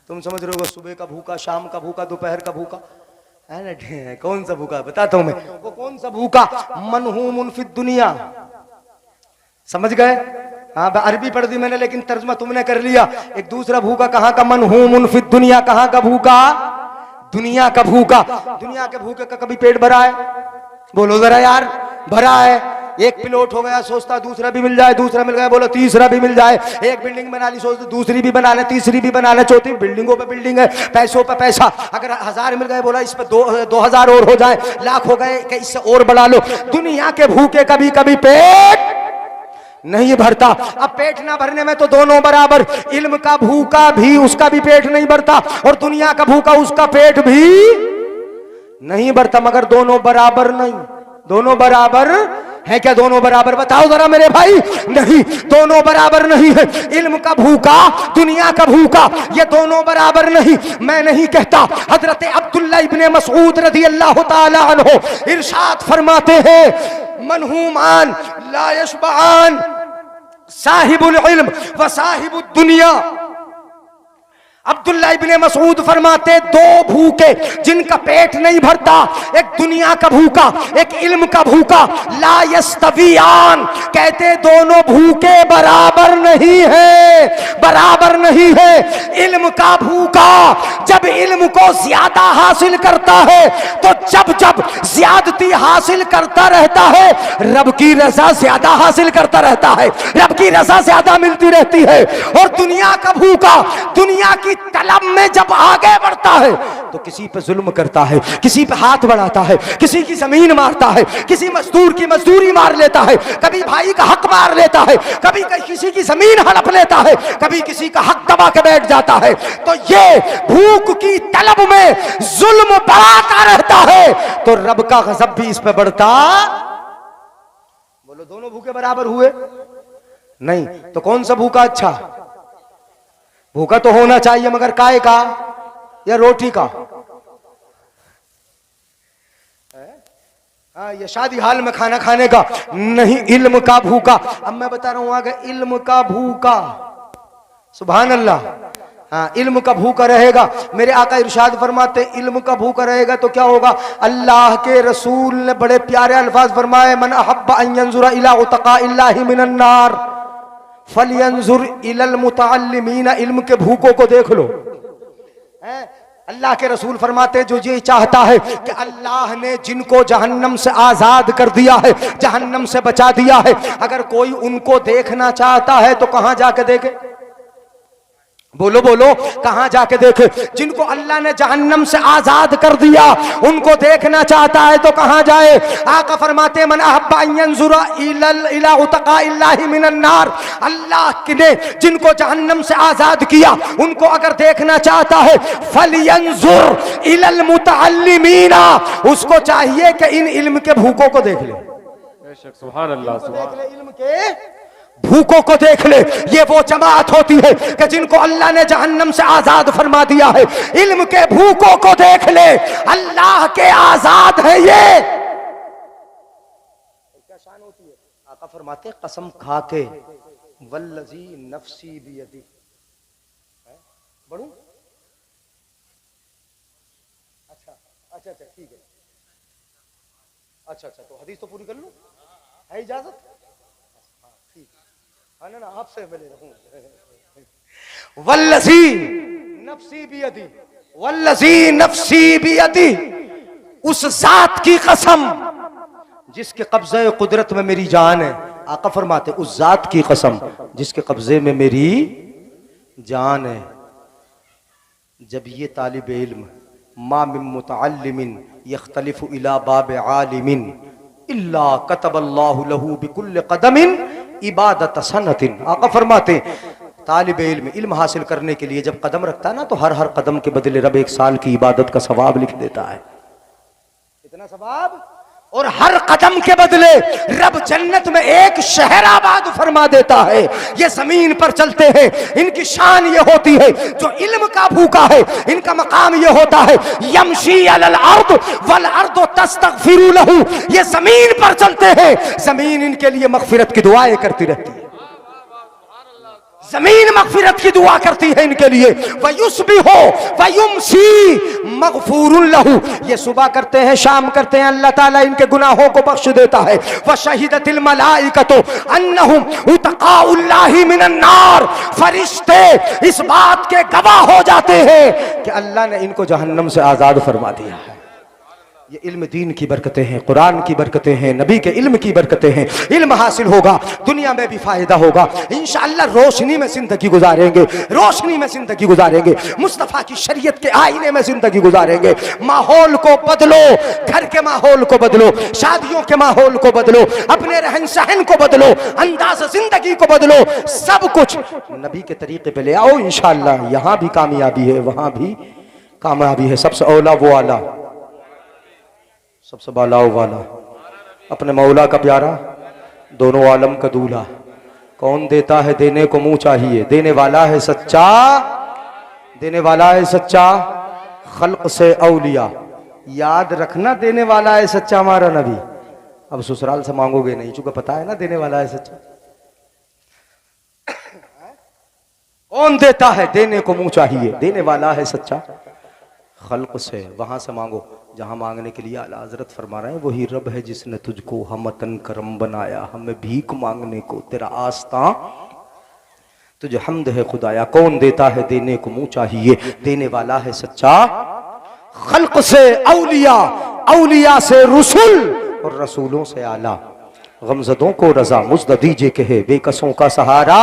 तुम समझ रहे हो, सुबह का भूखा, शाम का भूखा, दोपहर का भूखा है ना? कौन सा भूखा बताता हूं मैं, वो कौन सा भूखा? मनहूमुन फिद दुनिया। समझ गए? हाँ अरबी पढ़ दी मैंने लेकिन तर्जमा तुमने कर लिया। एक दूसरा भूखा कहाँ का? मनहूमुन फिद दुनिया, कहाँ का भूखा? दुनिया का भूखा। दुनिया के भूखे का कभी पेट भरा है? बोलो जरा यार, भरा है। एक पिलोट हो गया, सोचता दूसरा भी मिल जाए, दूसरा मिल गया, बोलो तीसरा भी मिल जाए। एक बिल्डिंग बना ली, सोचते दूसरी भी बना ले, तीसरी भी बना ले, चौथी, बिल्डिंगों पे बिल्डिंग है, पैसों पे पैसा। अगर 1000 मिल गए, बोला इस पे 2000 और हो जाए, लाख हो गए कि इससे और बढ़ा लो। दुनिया के भूखे कभी कभी पेट नहीं भरता। अब पेट ना भरने में तो दोनों बराबर, इल्म का भूखा भी उसका भी पेट नहीं भरता, और दुनिया का भूखा उसका पेट भी नहीं भरता, मगर दोनों बराबर नहीं। दोनों बराबर है क्या? दोनों बराबर बताओ जरा मेरे भाई। नहीं, दोनों बराबर नहीं है। इल्म का भूखा, दुनिया का भूखा, ये दोनों बराबर नहीं। मैं नहीं कहता, हजरत अब्दुल्लाह इब्ने मसऊद रज़ी अल्लाह ताला अन्हु इरशाद फरमाते हैं, मनहूमान ला यशबान साहिबुल इल्म व साहिबुद दुनिया। अब्दुल्लाह इब्ने मसऊद फरमाते दो भूखे जिनका पेट नहीं भरता, एक दुनिया का भूखा, एक इल्म का भूखा, ला यस्तवियान, कहते दोनों भूखे बराबर नहीं है, बराबर नहीं है। इल्म का भूखा जब इल्म को ज्यादा हासिल करता है तो जब जब ज्यादती हासिल करता रहता है, रब की रजा ज्यादा हासिल करता रहता है, रब की रजा ज्यादा मिलती रहती है। और दुनिया का भूखा दुनिया की तलब में जब आगे बढ़ता है तो किसी पे जुल्म करता है, किसी पे हाथ बढ़ाता है, किसी की जमीन मारता है, किसी मजदूर की मजदूरी मार लेता है, कभी भाई का हक मार लेता है, कभी किसी की जमीन हड़प लेता है, कभी किसी का हक दबा के बैठ जाता है। तो ये भूख की तलब में जुल्म बढ़ाता रहता है तो रब का गज़ब भी इस पे बढ़ता। बोलो दोनों भूखे बराबर हुए? नहीं। तो कौन सा भूखा अच्छा? भूखा तो होना चाहिए, मगर काय का या रोटी का? हाँ, ये शादी हाल में खाना खाने का नहीं, इल्म का भूखा। अब मैं बता रहा हूं आगे, इल्म का भूखा, सुभान अल्लाह। हाँ, इल्म का भूखा रहेगा। मेरे आका इरशाद फरमाते इल्म का भूखा रहेगा तो क्या होगा? अल्लाह के रसूल ने बड़े प्यारे अल्फाज फरमाए, मन अहब्बा अन यंजुरा इला उतकाइल्लाहि मिनन नार फलयंजुर इलल मुतअल्लिमीन। इल्म के भूखों को देख लो। अल्लाह के रसूल फरमाते जो ये चाहता है कि अल्लाह ने जिनको जहन्नम से आजाद कर दिया है, जहन्नम से बचा दिया है, अगर कोई उनको देखना चाहता है तो कहां जाके देखे? बोलो बोलो, कहां जाके देखे? जिनको अल्लाह ने जहन्नम से आजाद कर दिया उनको देखना चाहता है तो कहां जाए? आका फरमाते मन अहब्बा अन यंजुरा इला उतकाइल्लाहि मिनन नार, अल्लाह ने जिनको जहन्नम से आजाद किया उनको अगर देखना चाहता है फलयंजुर इलल मुतअल्लिमीना, उसको चाहिए कि इन इल्म के भूखों को देख ले। बेशक, सुभान अल्लाह, सुभान अल्लाह। इल्म के भूखों को देख ले। ये वो जमात होती है कि जिनको अल्लाह ने जहन्नम से आजाद फरमा दिया है। इल्म के भूखों को देख ले, अल्लाह के आजाद है ये। क्या शान होती है? आका फरमाते कसम खा के वल्लजी नफ्सी बियदी, बढ़ूं? अच्छा ठीक है। अच्छा तो हदीस तो पूरी कर लूं, है इजाजत? ना आपसे मिले रहूं। वल्लज़ी नफ्सी बियदी, वल्लज़ी नफ्सी बियदी, उस जात की कसम जिसके कब्जे कुदरत में मेरी जान है। आका फरमाते उस जात की कसम जिसके कब्जे में मेरी जान है। जब ये तालिब इल्म मा मिन मुतअल्लिमिन यख्तलिफु इला बाब आलिमिन इल्ला कतबल्लाहु लहू बिकुल्लि कदमिन इबादत सनतिन। आका फरमाते तालिब इल्म इल्म हासिल करने के लिए जब कदम रखता है ना, तो हर कदम के बदले रब 1 साल की इबादत का सवाब लिख देता है। कितना सवाब? और हर कदम के बदले रब जन्नत में 1 शहर आबाद फरमा देता है। ये जमीन पर चलते हैं, इनकी शान ये होती है, जो इल्म का भूखा है इनका मकाम ये होता है यमशी अलल अर्द वल अर्द तस्तगफिरु लहू। ये जमीन पर चलते हैं, जमीन इनके लिए मगफिरत की दुआएं करती रहती है। जमीन मगफिरत की दुआ करती है इनके लिए। वयुस्बिहु वयुमसी मगफूरुन लहू, ये सुबह करते हैं शाम करते हैं, अल्लाह ताला इनके गुनाहों को बख्श देता है। वशहिदतिल मलाइकतु अन्नहुम उतकाउल्लाहि मिनन नार, फरिश्ते इस बात के गवाह हो जाते हैं कि अल्लाह ने इनको जहन्नम से आजाद फरमा दिया है। ये इल्म दीन की बरकतें हैं, कुरान की बरकतें हैं, नबी के इल्म की बरकतें हैं। इल्म हासिल होगा दुनिया में भी फायदा होगा इंशाअल्लाह। रोशनी में जिंदगी गुजारेंगे, रोशनी में जिंदगी गुजारेंगे, मुस्तफा की शरीयत के आईने में जिंदगी गुजारेंगे। माहौल को बदलो, घर के माहौल को बदलो, शादियों के माहौल को बदलो, अपने रहन सहन को बदलो, अंदाज जिंदगी को बदलो, सब कुछ नबी के तरीके पे ले आओ। इंशाअल्लाह यहां भी कामयाबी है, वहां भी कामयाबी है। सबसे औला वो आला, सबसे बालाओ वाला, अपने मौला का प्यारा, दोनों आलम का दूल्हा। कौन देता है देने को मुंह चाहिए, देने वाला है सच्चा, देने वाला है सच्चा। खल्क से औलिया, याद रखना देने वाला है सच्चा हमारा नबी। अब ससुराल से मांगोगे नहीं, चूंकि पता है ना देने वाला है सच्चा। कौन देता है देने को मुंह चाहिए, देने वाला है सच्चा। खल्क से, वहां से मांगो जहां मांगने के लिए आला हजरत फरमा रहे हैं वही रब है जिसने तुझको हमतन करम बनाया, हमें भीख मांगने को तेरा आस्था तुझे हमद है खुदाया। कौन देता है देने को मुंह चाहिए, देने वाला है सच्चा। खल्क से औलिया, औलिया से रसूल और रसूलों से आला। गमजदों को रजा मुज्द दीजिए कहे बेकसों का सहारा।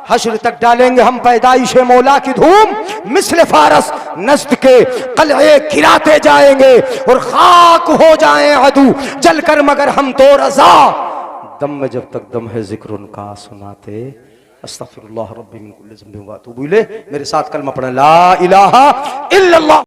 हश्र तक डालेंगे हम पैदाइश मौला की धूम, मिस्ल फारस नस्द के कलए गिराते जाएंगे और खाक हो जाएं अदू जलकर मगर हम तो रजा। दम में जब तक दम है जिक्र उनका सुनाते। अस्तगफिरुल्लाह रब्बी मिन कुल्लि ज़ंबिन व अतूबु इलैह। मेरे साथ कलमा पढ़ें, ला इलाहा इल्लल्लाह।